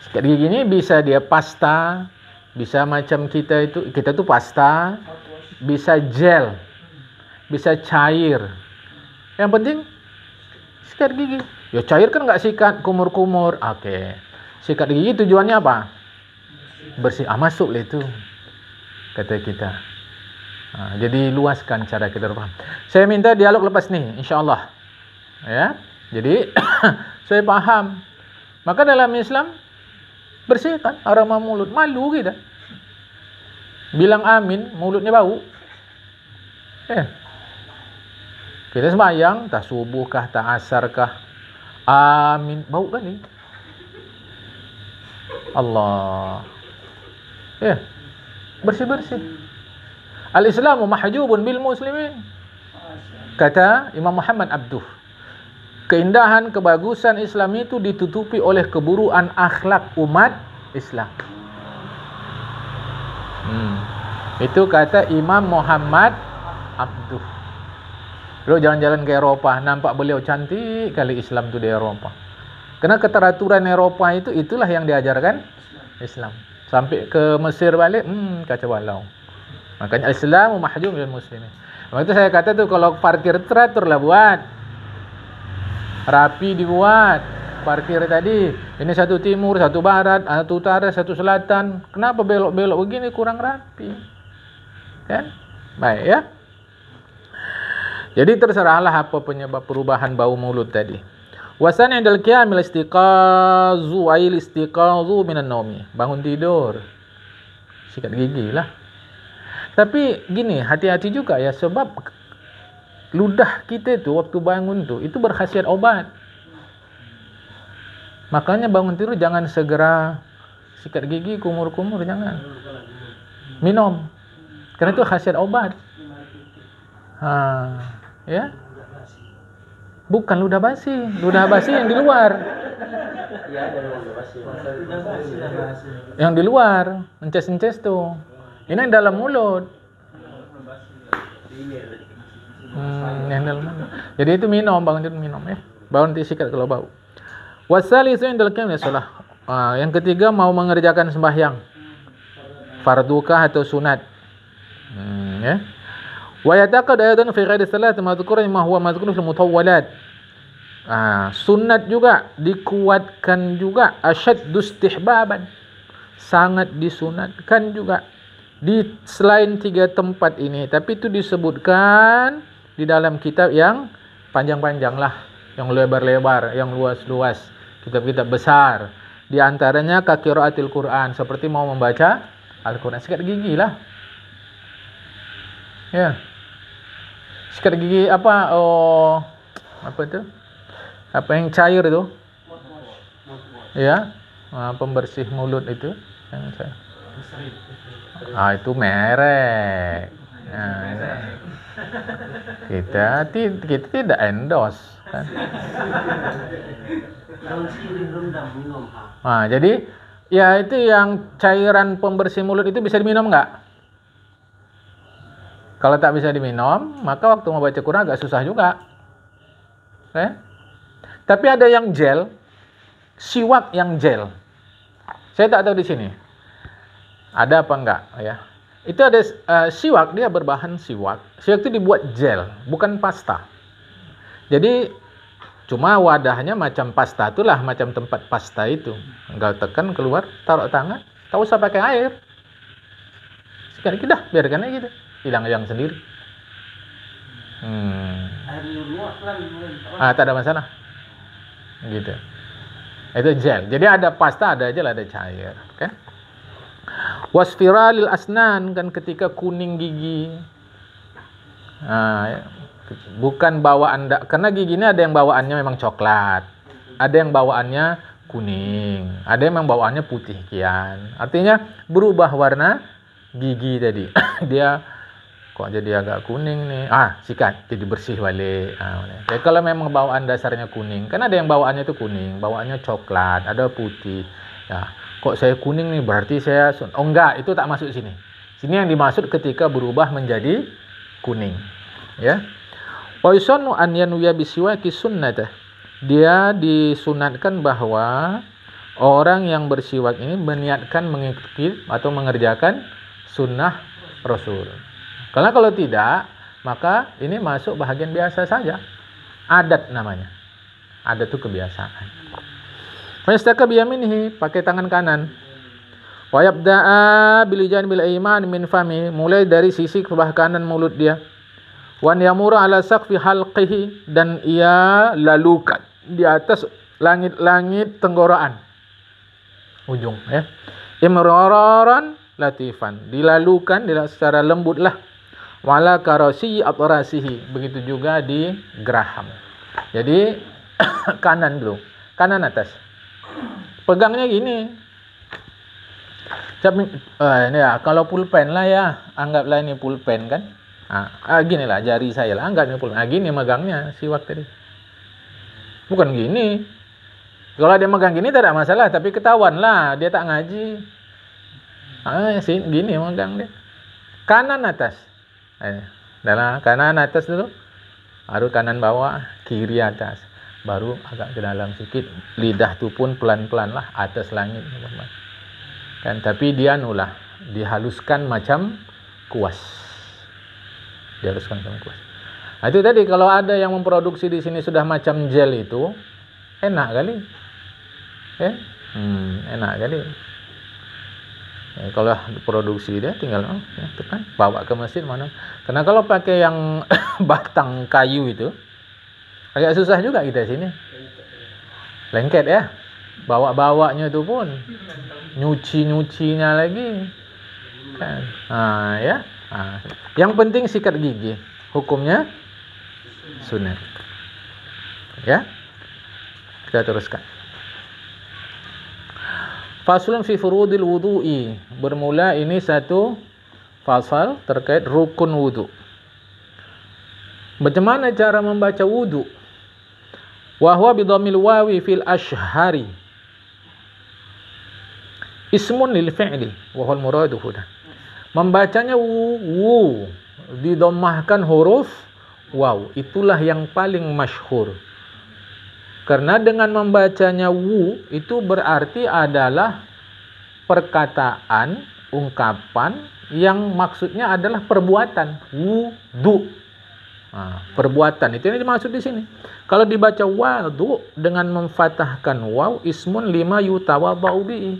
Speaker 1: Sikat gigi ini bisa dia pasta, bisa macam kita tu pasta, bisa gel, bisa cair. Yang penting sikat gigi. Ya cair kan enggak sikat kumur-kumur. Oke. Sikat gigi tujuannya apa? Bersih. Masuk lah itu. Kata kita. Jadi luaskan cara kita berfaham. Saya minta dialog lepas ni, insya-Allah. Ya. Jadi saya paham. Maka dalam Islam bersihkan aroma mulut. Malu kita. Bilang amin, mulutnya bau. Kita sembahyang, tak subuh kah, tak asar kah, amin, bau kali. Allah. Bersih-bersih. Al-Islamu mahjubun bil muslimin. Kata Imam Muhammad Abduh. Keindahan, kebagusan Islam itu ditutupi oleh keburukan akhlak umat Islam. Itu kata Imam Muhammad Abduh. Beliau jalan-jalan ke Eropah, nampak beliau cantik kali Islam tu di Eropah. Karena keteraturan Eropah itulah yang diajarkan Islam. Sampai ke Mesir balik, kacau balau. Makanya Islam mahjub bil muslimin. Waktu saya kata tu kalau parkir teratur lah buat. Rapi dibuat. Parkir tadi, ini satu timur, satu barat, satu utara, satu selatan. Kenapa belok-belok begini, kurang rapi? Kan? Baik ya. Jadi terserahlah apa penyebab perubahan bau mulut tadi. Wasan indal qiyamil istiqazu ail istiqazu minan naumi. Bangun tidur. Sikat gigi lah. Tapi gini, hati-hati juga ya, sebab ludah kita tu waktu bangun tu itu berkhasiat obat. Makanya bangun tidur jangan segera sikat gigi, kumur-kumur, jangan. Minum. Karena itu khasiat obat. Ya. Bukan ludah basi. Ludah basi yang di luar. Yang di luar, ences-ences tuh. Ini yang dalam mulut. Yang dalam mulut. Jadi itu minum, bangun tidur minum ya. Bangun tidur sikat kalau bau. Wasalisu indal qiyamil shalah. Yang ketiga mau mengerjakan sembahyang. Fardukah atau sunat. Ya. Wa yataqad aidan fi ghairi salat madhkuran ma huwa madhkurun fil mutawwalat. Sunat juga dikuatkan juga, asyaddu istihbaban. Sangat disunatkan juga di selain 3 tempat ini, tapi itu disebutkan di dalam kitab yang panjang-panjang lah, yang lebar-lebar, yang luas-luas, kitab-kitab besar. Di antaranya qiraatil Quran, seperti mau membaca Al-Quran. Sikat gigi lah. Ya. Sikat gigi apa? Apa itu? Apa yang cair itu? Ya. Pembersih mulut itu yang cair. Itu merek. Kita tidak endorse kan? Jadi ya itu yang cairan pembersih mulut itu bisa diminum enggak? Kalau tak bisa diminum, maka waktu membaca Quran agak susah juga. Tapi ada yang gel, siwak yang gel. Saya tak tahu di sini ada apa enggak ya. Itu ada siwak, dia berbahan siwak. Siwak itu dibuat gel, bukan pasta. Jadi cuma wadahnya macam pasta itulah, macam tempat pasta itu. Engkau tekan keluar, taruh tangan, tak usah pakai air. Sekali kita biarkan aja gitu. Hilang sendiri. Tak ada masalah. Gitu. Itu gel. Jadi ada pasta, ada gel, ada cair, kan? Wasfiralil asnan, kan ketika kuning gigi. Bukan bawaan, karena gigi ini ada yang bawaannya memang coklat, ada yang bawaannya kuning. Ada yang bawaannya putih kian. Artinya berubah warna gigi tadi. Dia kok jadi agak kuning nih. Sikat jadi bersih balik. Ya, kalau memang bawaan dasarnya kuning, kan ada yang bawaannya itu kuning, bawaannya coklat, ada putih. Ya, kok saya kuning nih berarti saya enggak, itu tak masuk sini. Sini yang dimaksud ketika berubah menjadi kuning. Ya. Wa yusannu an yanwiya bisiwaki sunnatah. Dia disunatkan bahwa orang yang bersiwak ini meniatkan mengikuti atau mengerjakan sunnah Rasul. Karena kalau tidak, maka ini masuk bahagian biasa saja. Adat namanya. Adat itu kebiasaan. Fayastaka biyaminihi, pakai tangan kanan. Wa yabda'a bil janbil ayman min fami, mulai dari sisi sebelah kanan mulut dia. Wan yamuru ala saqfi halqihi, dan ia lalukan di atas langit-langit tenggorokan ujung, ya. Imraran latifan, dilalukan secara lembutlah. Wala karasi atrasihi, begitu juga di geraham. Jadi kanan dulu, kanan atas. Pegangnya gini. Ini ya, kalau pulpen lah ya, anggaplah ini pulpen kan. Gini lah jari saya lah, anggap ini pulpen. Gini megangnya siwak tadi. Bukan gini. Kalau dia megang gini tidak ada masalah, tapi ketahuan lah dia tak ngaji. Gini megang dia. Kanan atas. Dalam kanan atas dulu. Baru kanan bawah, kiri atas. Baru agak ke dalam sedikit. Lidah tu pun pelan-pelan lah atas langit. Kan, tapi dia nulah dihaluskan macam kuas. Dihaluskan macam kuas. Itu tadi kalau ada yang memproduksi di sini sudah macam gel itu, enak kali. Enak kali. Kalau produksi dia tinggal tekan, bawa ke mesin mana. Karena kalau pakai yang batang kayu itu agak susah juga kita sini. Lengket ya. Bawa-bawanya itu pun nyuci-nyucinya lagi. Kan. Ya. Yang penting sikat gigi. Hukumnya sunat. Ya. Kita teruskan. Faslun fi furudil wudu'i. Bermula ini satu fasal terkait rukun wudu. Bagaimana cara membaca wudu? Wa huwa bi dhammil wawi fil ashhari. Ismun lil fi'li wa huwa al muradu huna. Membacanya wu didommahkan huruf waw. Itulah yang paling masyhur. Karena dengan membacanya wu itu berarti adalah perkataan, ungkapan yang maksudnya adalah perbuatan. Wudu. Perbuatan itu yang dimaksud di sini. Kalau dibaca wadu dengan memfathahkan waw, ismun lima yutawadha'u bihi,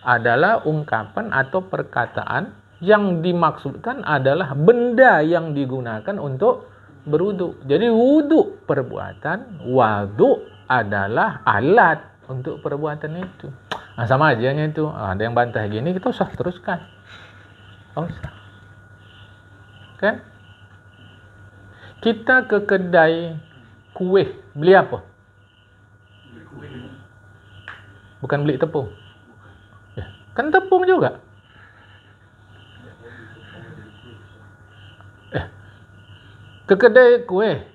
Speaker 1: adalah ungkapan atau perkataan yang dimaksudkan adalah benda yang digunakan untuk berwudu. Jadi wudu perbuatan, wadu adalah alat untuk perbuatan itu. Sama aja itu. Ada yang bantah gini, kita usah teruskan. Usah. Kan? Kita ke kedai kue, beli apa? Bukan beli tepung. Ya, kan tepung juga. Ke kedai kue.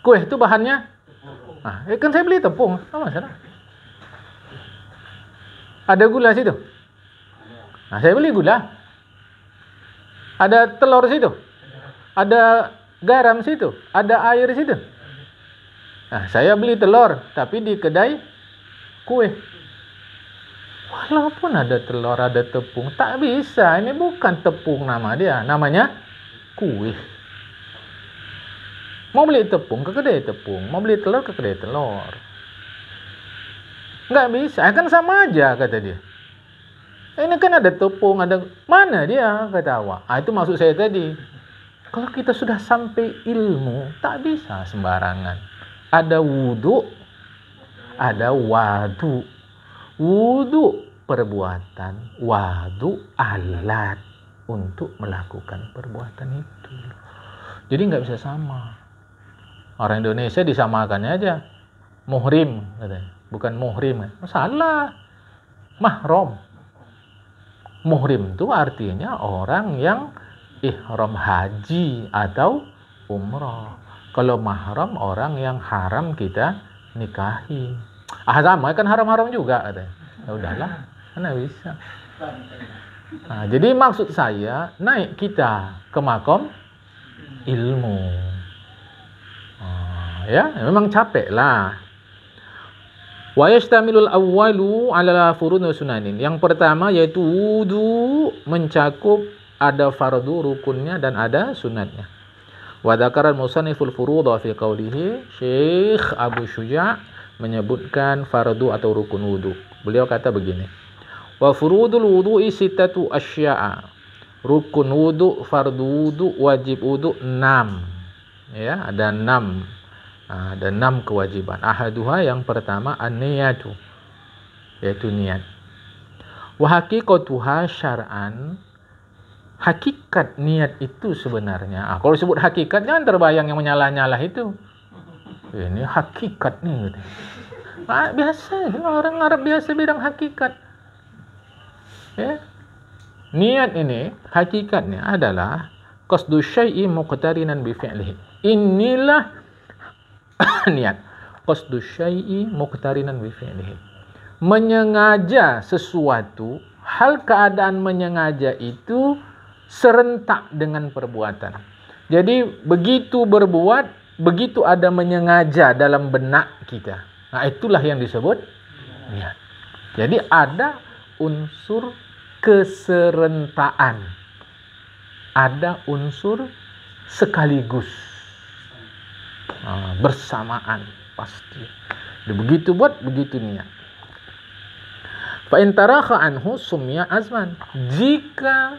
Speaker 1: Kue itu bahannya kan saya beli tepung, apa masalah? Ada gula situ. Saya beli gula. Ada telur situ. Ada garam situ. Ada air situ. Saya beli telur, tapi di kedai kue. Walaupun ada telur, ada tepung, tak bisa. Ini bukan tepung nama dia, namanya kue. Mau beli tepung ke kedai tepung, mau beli telur ke kedai telur. Nggak bisa, kan sama aja kata dia. Ini kan ada tepung, ada mana dia kata awak. Itu maksud saya tadi. Kalau kita sudah sampai ilmu, tak bisa sembarangan. Ada wudu, ada wadu. Wudu perbuatan, wadu alat untuk melakukan perbuatan itu. Jadi nggak bisa sama. Orang Indonesia disamakannya aja. Muhrim katanya. bukan muhrim. Salah. Mahram. Muhrim itu artinya orang yang ihram haji atau umrah. Kalau mahram orang yang haram kita nikahi. Sama kan haram-haram juga katanya. Ya udahlah, mana bisa. Nah, jadi maksud saya naik kita ke makom ilmu. Ya, memang capek lah. Wa yastamilul awwalu ala furud wa sunanin. Yang pertama yaitu wudu mencakup ada fardu rukunnya dan ada sunatnya. Wa dzakara al-musanniful furudha fi qawlihi, Syekh Abu Syuja' menyebutkan fardu atau rukun wudu. Beliau kata begini. Wa furudul wudu'i sittatu asya'a. Rukun wudu, fardu wudu, wajib wudu 6. Ya, ada 6. Ada 6 kewajiban. Ahaduha yang pertama an-niyatu, yaitu niat. Wa haqiqatuha syar'an. Hakikat niat itu sebenarnya. Kalau disebut hakikat jangan terbayang yang menyalah-nyalah itu. Ini hakikat nih. Biasa orang Arab biasa bilang hakikat. Ya. Niat ini hakikatnya adalah qasdu syai'i muqtarinan bi fi'lihi. Inilah niat. Qasdu syai'i muqtarinan bi fi'lihi. Menyengaja sesuatu, hal keadaan menyengaja itu serentak dengan perbuatan. Jadi begitu berbuat, begitu ada menyengaja dalam benak kita. Nah, itulah yang disebut niat. Jadi ada unsur keserentaan. Ada unsur sekaligus. Bersamaan pasti. Begitu buat, begitu niat. Fa in tarakha anhu sumya azman. Jika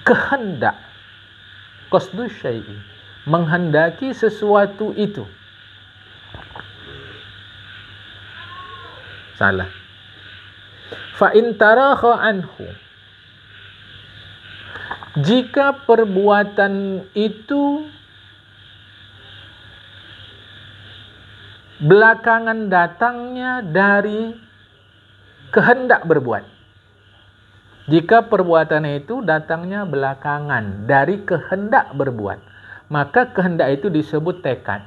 Speaker 1: kehendak qasdu syai'i, menghendaki sesuatu itu salah. Fa in tarakha anhu, jika perbuatan itu belakangan datangnya dari kehendak berbuat. Jika perbuatan itu datangnya belakangan dari kehendak berbuat, maka kehendak itu disebut tekad,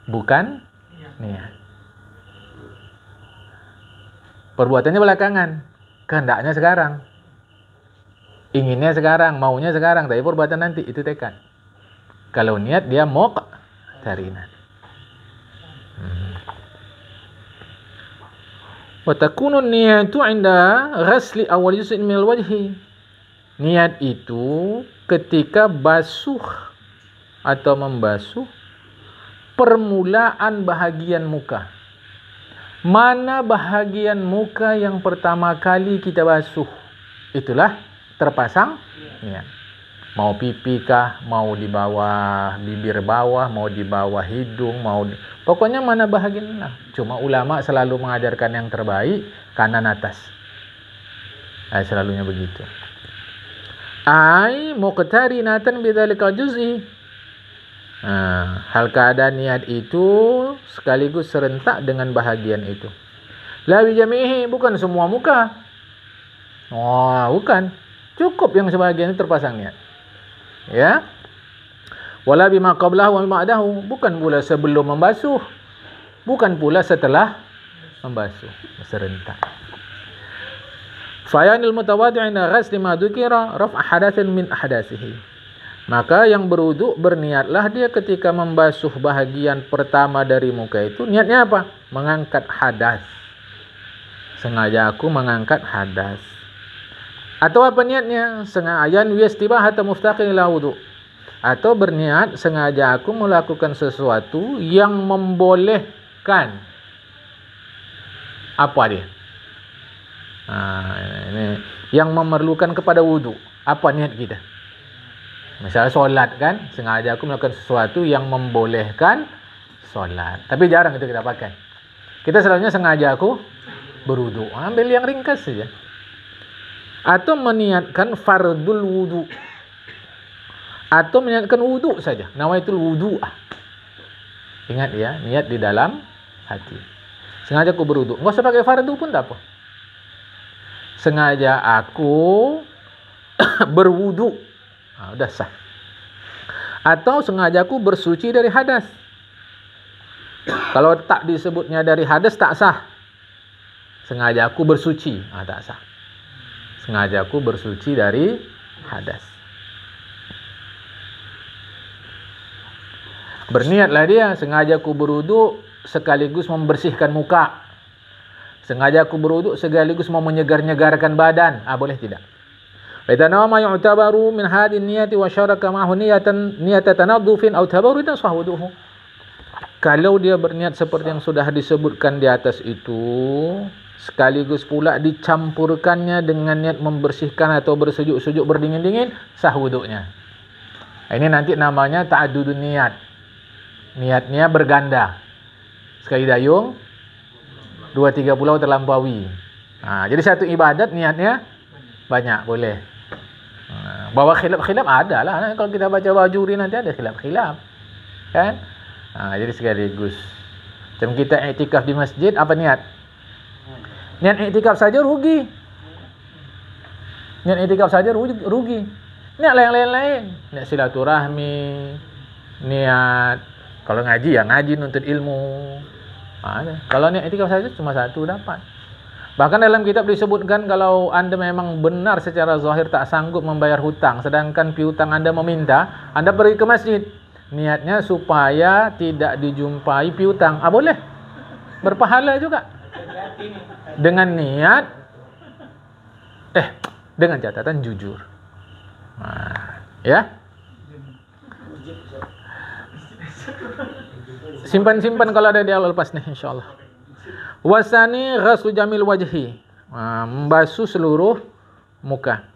Speaker 1: bukan niat. Perbuatannya belakangan, kehendaknya sekarang, inginnya sekarang, maunya sekarang, tapi perbuatan nanti, itu tekad. Kalau niat dia muqtarinan. Wa takunu niyatu 'inda ghasli awal juz'in minal wajhi. Niat itu ketika basuh atau membasuh permulaan bahagian muka. Mana bahagian muka yang pertama kali kita basuh, itulah terpasang niat. Mau pipi kah, mau di bawah bibir bawah, mau di bawah hidung, pokoknya mana bahagian lah. Cuma ulama selalu mengajarkan yang terbaik kanan atas. Selalunya begitu. Ai muqtarinatan bidzalika juz'i. Hal keadaan niat itu sekaligus serentak dengan bahagian itu. La bi jamihi, bukan semua muka. Bukan. Cukup yang sebahagian itu terpasang niat. Ya. Wala bima qablahu wa bima ba'dahu, bukan pula sebelum membasuh, bukan pula setelah membasuh, serentak. Fayanil mutawaddi'ina ghasli ma dzukira raf'a hadatsin min ahdasihi. Maka yang berwudu berniatlah dia ketika membasuh bahagian pertama dari muka itu, niatnya apa? Mengangkat hadas. Sengaja aku mengangkat hadas. Atau apa niatnya? Sengaja wiyastibah atau muftaqin ila wudu. Atau berniat sengaja aku melakukan sesuatu yang membolehkan apa dia? Ini yang memerlukan kepada wudu. Apa niat kita? Misalnya solat kan, sengaja aku melakukan sesuatu yang membolehkan solat. Tapi jarang itu kita pakai. Kita selalunya sengaja aku berwudu. Ambil yang ringkas saja. Atau meniatkan fardul wudu. Atau meniatkan wudu saja. Nawaitul wudu'ah. Ingat ya, niat di dalam hati. Sengaja aku berwudu. Enggak usah pakai fardu pun tak apa. Sengaja aku berwudu. Udah sah. Atau sengaja aku bersuci dari hadas. Kalau tak disebutnya dari hadas tak sah. Sengaja aku bersuci, tak sah. Sengaja aku bersuci dari hadas. Berniatlah dia, sengaja aku berwudu sekaligus membersihkan muka. Sengaja aku berwudu sekaligus mau menyegar-nyegarkan badan. Boleh tidak? Faidana ma yu'tabaru min hadhihi niyati wa syaraka ma'hu niyata tanaddufin aw tabarrudan sahwuduhu. Kalau dia berniat seperti yang sudah disebutkan di atas itu, sekaligus pula dicampurkannya dengan niat membersihkan atau bersejuk-sejuk berdingin-dingin, sah wudunya. Ini nanti namanya ta'addudun niat. Niatnya berganda. Sekali dayung, 2-3 pulau terlampaui. Jadi satu ibadat niatnya banyak, boleh. Bawa khilaf-khilaf ada lah. Kalau kita baca bajuri nanti ada khilaf-khilaf. Kan? Jadi sekaligus. Macam kita iktikaf di masjid, apa niat? Niat iktikaf saja rugi. Niat iktikaf saja rugi. Niat lain-lain. Niat silaturahmi, niat kalau ngaji ya ngaji nuntut ilmu. Kalau niat iktikaf saja cuma satu dapat. Bahkan dalam kitab disebutkan kalau Anda memang benar secara zahir tak sanggup membayar hutang, sedangkan piutang Anda meminta, Anda pergi ke masjid. Niatnya supaya tidak dijumpai piutang. Boleh. Berpahala juga. Dengan niat dengan catatan jujur. Ya. Simpan-simpan kalau ada di awal lepas nih insyaallah. Wasani ghaslu jamil wajhi. Membasuh seluruh muka.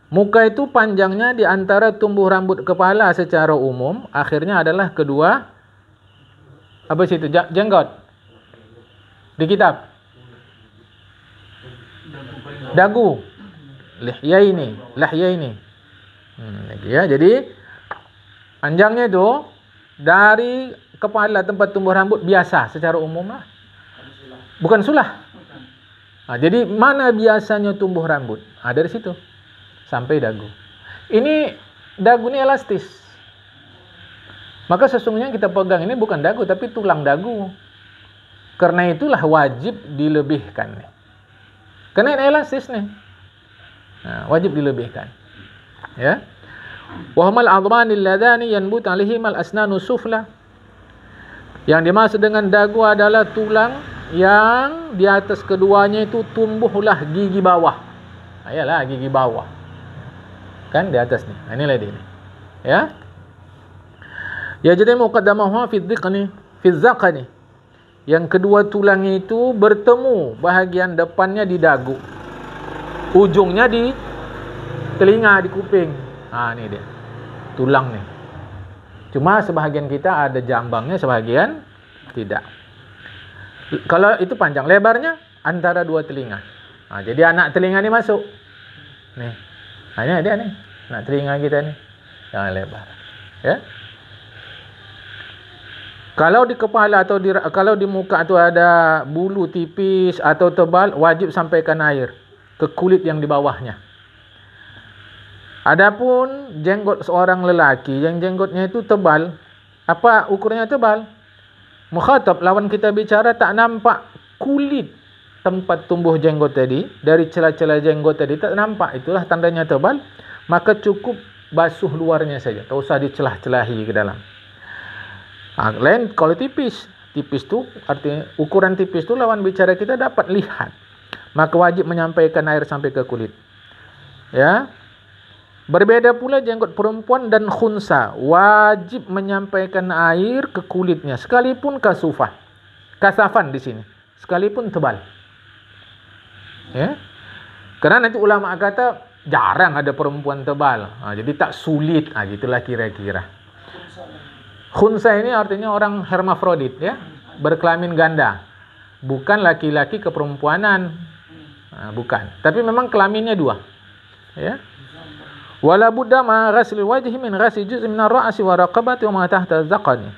Speaker 1: Muka itu panjangnya di antara tumbuh rambut kepala secara umum, akhirnya adalah kedua jenggot. Di kitab dagu. Lihya ini. Ya, jadi panjangnya itu dari kepala tempat tumbuh rambut biasa secara umum lah. Bukan sulah. Jadi mana biasanya tumbuh rambut? Dari situ sampai dagu. Ini dagu ini elastis. Maka sesungguhnya kita pegang ini bukan dagu tapi tulang dagu. Karena itulah wajib dilebihkan nih. Karena ini elastis nih. Wajib dilebihkan. Ya. Wa humal 'admanil ladani yanbut 'alaihimal asnanu sufla. Yang dimaksud dengan dagu adalah tulang yang di atas keduanya itu tumbuhlah gigi bawah. Ayalah gigi bawah. Kan di atas nih. Inilah dia nih. Ya. Ya jadi muqaddamahu fi dzaqani. Yang kedua tulangnya itu bertemu bahagian depannya di dagu. Ujungnya di telinga, di kuping. Ini dia. Tulang nih. Cuma sebahagian kita ada jambangnya, sebahagian tidak. Kalau itu panjang, lebarnya antara dua telinga. Jadi anak telinga ini masuk. Nih. Ini dia nih. Anak telinga kita nih. Yang lebar. Ya. Kalau di kepala atau kalau di muka itu ada bulu tipis atau tebal, wajib sampaikan air ke kulit yang di bawahnya. Adapun jenggot seorang lelaki yang jenggotnya itu tebal, apa ukurannya tebal? Mukhatab lawan kita bicara tak nampak kulit tempat tumbuh jenggot tadi, dari celah-celah jenggot tadi tak nampak, itulah tandanya tebal, maka cukup basuh luarnya saja, tak usah dicelah-celahi ke dalam. Lain kalau tipis tu artinya ukuran tipis tu lawan bicara kita dapat lihat, maka wajib menyampaikan air sampai ke kulit. Ya. Berbeda pula jenggot perempuan dan khunsa, wajib menyampaikan air ke kulitnya sekalipun kasafan di sini, sekalipun tebal. Ya. Karena nanti ulama kata jarang ada perempuan tebal. Jadi tak sulit, gitulah kira-kira. Khunsa ini artinya orang hermafrodit, ya, berkelamin ganda. Bukan laki-laki keperempuanan. Bukan, tapi memang kelaminnya dua. Ya. Wala budda ma ghasli wajhi min ghasli juz'in min ar-ra'si wa raqabati wa ma tahta dzaqani.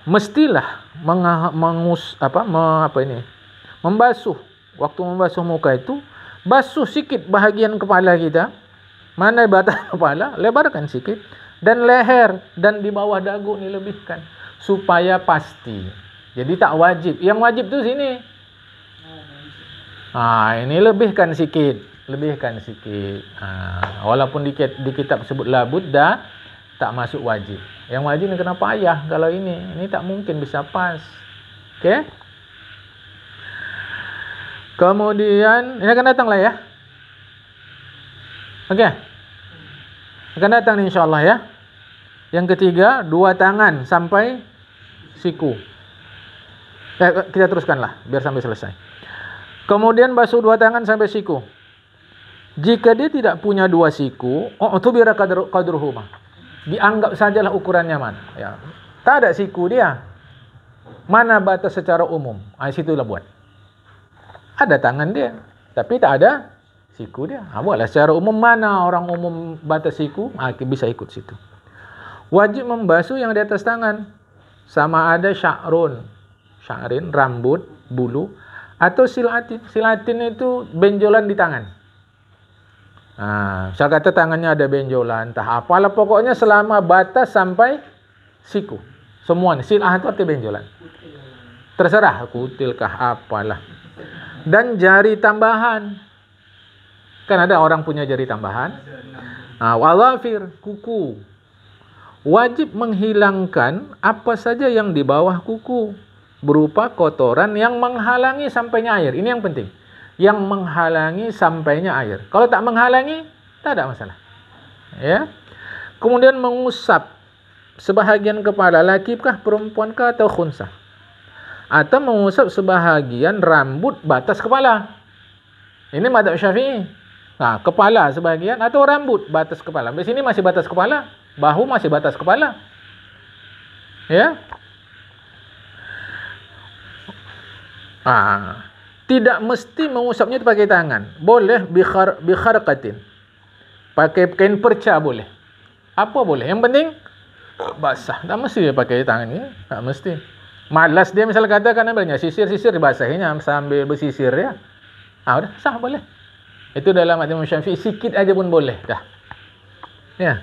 Speaker 1: mestilah membasuh. Waktu membasuh muka itu, basuh sikit bahagian kepala kita. Mana batas kepala, lebarkan sikit. Dan leher dan di bawah dagu ni lebihkan. Supaya pasti. Jadi tak wajib. Yang wajib tu sini. Ini lebihkan sikit. Walaupun di kitab sebut la budda, tak masuk wajib. Yang wajib ni kena payah kalau ini. Ini tak mungkin bisa pas. Okey? Kemudian, ini akan datang lah ya. Okey. Akan datang ni insyaAllah ya. Yang ketiga, 2 tangan sampai siku. Kita teruskanlah, biar sampai selesai. Kemudian basuh 2 tangan sampai siku. Jika dia tidak punya 2 siku, tubira qadruhuma. Dianggap sajalah ukurannya man. Ya. Tak ada siku dia. Mana batas secara umum? Situlah buat. Ada tangan dia, tapi tak ada siku dia. Buatlah secara umum, mana orang umum batas siku, bisa ikut situ. Wajib membasuh yang di atas tangan. Sama ada sya'rin, rambut, bulu, atau silatin. Silatin itu benjolan di tangan. Saya kata tangannya ada benjolan, entah apalah, pokoknya selama batas sampai siku. Semua ni, silah itu arti benjolan. Terserah, kutilkah apalah. Dan jari tambahan. Kan ada orang punya jari tambahan. Walafir, kuku. Wajib menghilangkan apa saja yang di bawah kuku. Berupa kotoran yang menghalangi sampainya air. Ini yang penting. Yang menghalangi sampainya air. Kalau tak menghalangi, tak ada masalah. Ya. Kemudian mengusap sebahagian kepala, laki-kah, perempuankah, atau khunsah. Atau mengusap sebahagian rambut batas kepala. Ini mazhab Syafi'i. Kepala sebahagian atau rambut batas kepala. Di sini masih batas kepala, bahu masih batas kepala. Ya. Tidak mesti mengusapnya itu pakai tangan. Boleh bikharqatin. Pakai kain perca boleh. Apa boleh? Yang penting basah. Tak mesti dia pakai tangan ni, tak mesti. Malas dia misalnya katakan ambilnya sisir dibasahinya sambil bersisir ya. Udah sah boleh. Itu dalam Imam Syafi'i, sikit aja pun boleh dah. Ya.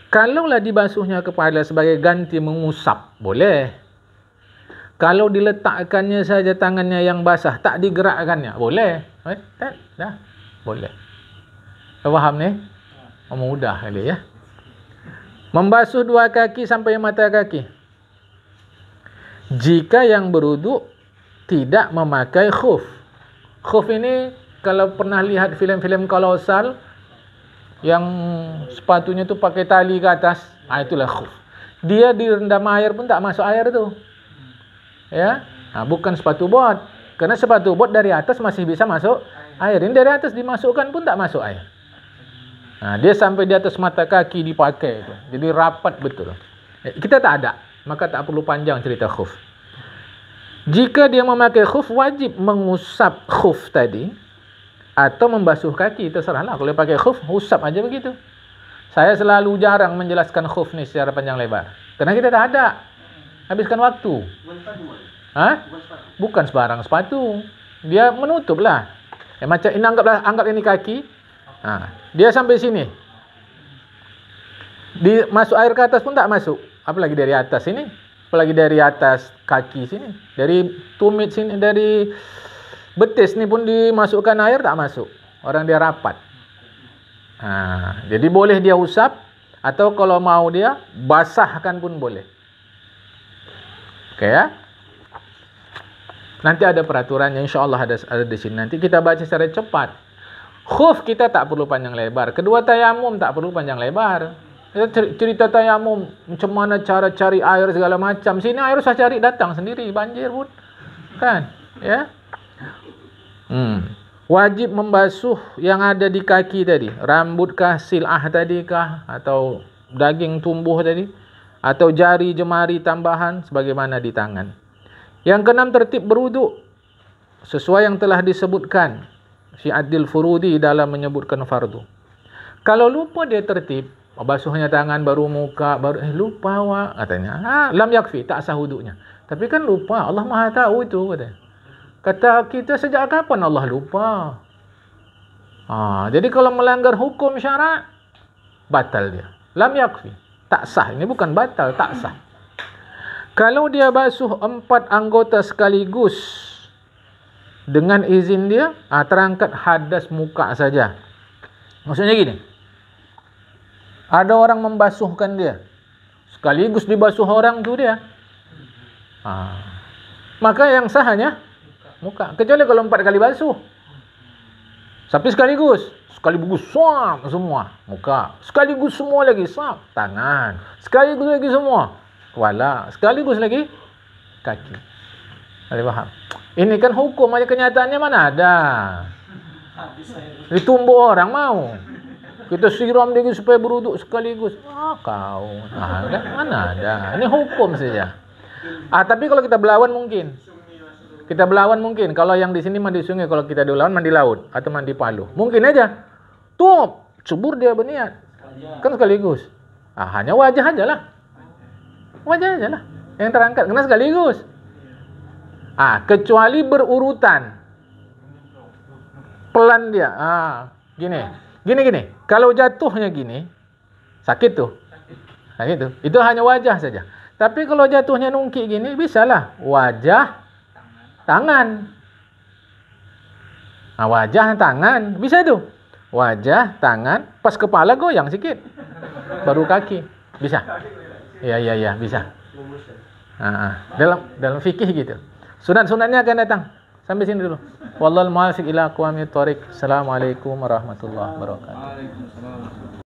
Speaker 1: Kalaulah dibasuhnya kepala sebagai ganti mengusap, boleh. Kalau diletakkannya saja tangannya yang basah, tak digerakkannya, boleh. Dah. Boleh. Faham ni? Mudah kali ya. Membasuh 2 kaki sampai mata kaki. Jika yang berwuduk tidak memakai khuf. Khuf ini kalau pernah lihat filem-filem kolosal yang sepatunya tu pakai tali ke atas, itulah khuf. Dia direndam air pun tak masuk air tu. Ya, bukan sepatu bot. Karena sepatu bot dari atas masih bisa masuk air. Ini dari atas dimasukkan pun tak masuk air. Dia sampai di atas mata kaki dipakai tu. Jadi rapat betul. Kita tak ada, maka tak perlu panjang cerita khuf. Jika dia memakai khuf, wajib mengusap khuf tadi atau membasuh kaki, terserahlah. Kalau dia pakai khuf, usap aja begitu. Saya selalu jarang menjelaskan khuf ni secara panjang lebar, karena kita tak ada. Habiskan waktu. Bukan sebarang sepatu. Dia menutup lah. Macam ini, anggap ini kaki. Dia sampai sini. Masuk air ke atas pun tak masuk. Apalagi dari atas sini. Apalagi dari atas kaki sini. Dari tumit sini, dari betis ni pun dimasukkan air, tak masuk. Orang dia rapat. Jadi boleh dia usap, atau kalau mau dia basahkan pun boleh. Oke ya. Nanti ada peraturannya, insyaAllah ada di sini. Nanti kita baca secara cepat. Khuf kita tak perlu panjang lebar. Kedua tayamum tak perlu panjang lebar. Kita cerita tayamum, macam mana cara cari air segala macam. Sini air usah cari, datang sendiri, banjir pun. Kan? Ya. Wajib membasuh yang ada di kaki tadi. Rambut kah, silah tadi kah, atau daging tumbuh tadi, atau jari jemari tambahan sebagaimana di tangan. Yang keenam, tertib berwuduk sesuai yang telah disebutkan si Adil Furudi dalam menyebutkan fardu. Kalau lupa dia tertib, basuhnya tangan baru muka, baru lupa awak katanya. Lam yakfi, tak sah wudunya. Tapi kan lupa, Allah Maha tahu itu katanya. Kata kita, sejak kapan Allah lupa? Jadi kalau melanggar hukum syarak, batal dia. Lam yakfi, tak sah. Ini bukan batal, tak sah. Kalau dia basuh 4 anggota sekaligus dengan izin dia, terangkat hadas muka saja. Maksudnya gini, ada orang membasuhkan dia, sekaligus dibasuh orang tu dia, maka yang sah hanya muka. Kecuali kalau 4 kali basuh, tapi sekaligus swab semua muka, sekaligus semua lagi swab tangan, sekaligus lagi semua kepala, sekaligus lagi kaki. Ada faham? Ini kan hukum aja, kenyataannya mana ada. Ditumbuk orang mau. Kita siram dia supaya beruduk sekaligus. Kau. Mana ada. Ini hukum saja. Tapi kalau kita berlawan mungkin. Kalau yang di sini mandi sungai, kalau kita di lawan mandi laut atau mandi palu. Mungkin aja. Tuh, subur dia berniat. Kan sekaligus. Hanya wajah aja lah. Yang terangkat kena sekaligus. Kecuali berurutan. Pelan dia. Gini. Kalau jatuhnya gini, sakit tuh. Itu hanya wajah saja. Tapi kalau jatuhnya nungkik gini, bisalah wajah, tangan. Wajah, tangan, bisa tuh. Wajah, tangan, pas kepala goyang sikit. Baru kaki. Bisa. Iya, bisa. Dalam fikih gitu. Sunat-sunatnya akan datang. Sampai sini dulu. Wallahul muwaffiq ila aqwamit thoriq. Assalamualaikum warahmatullahi wabarakatuh.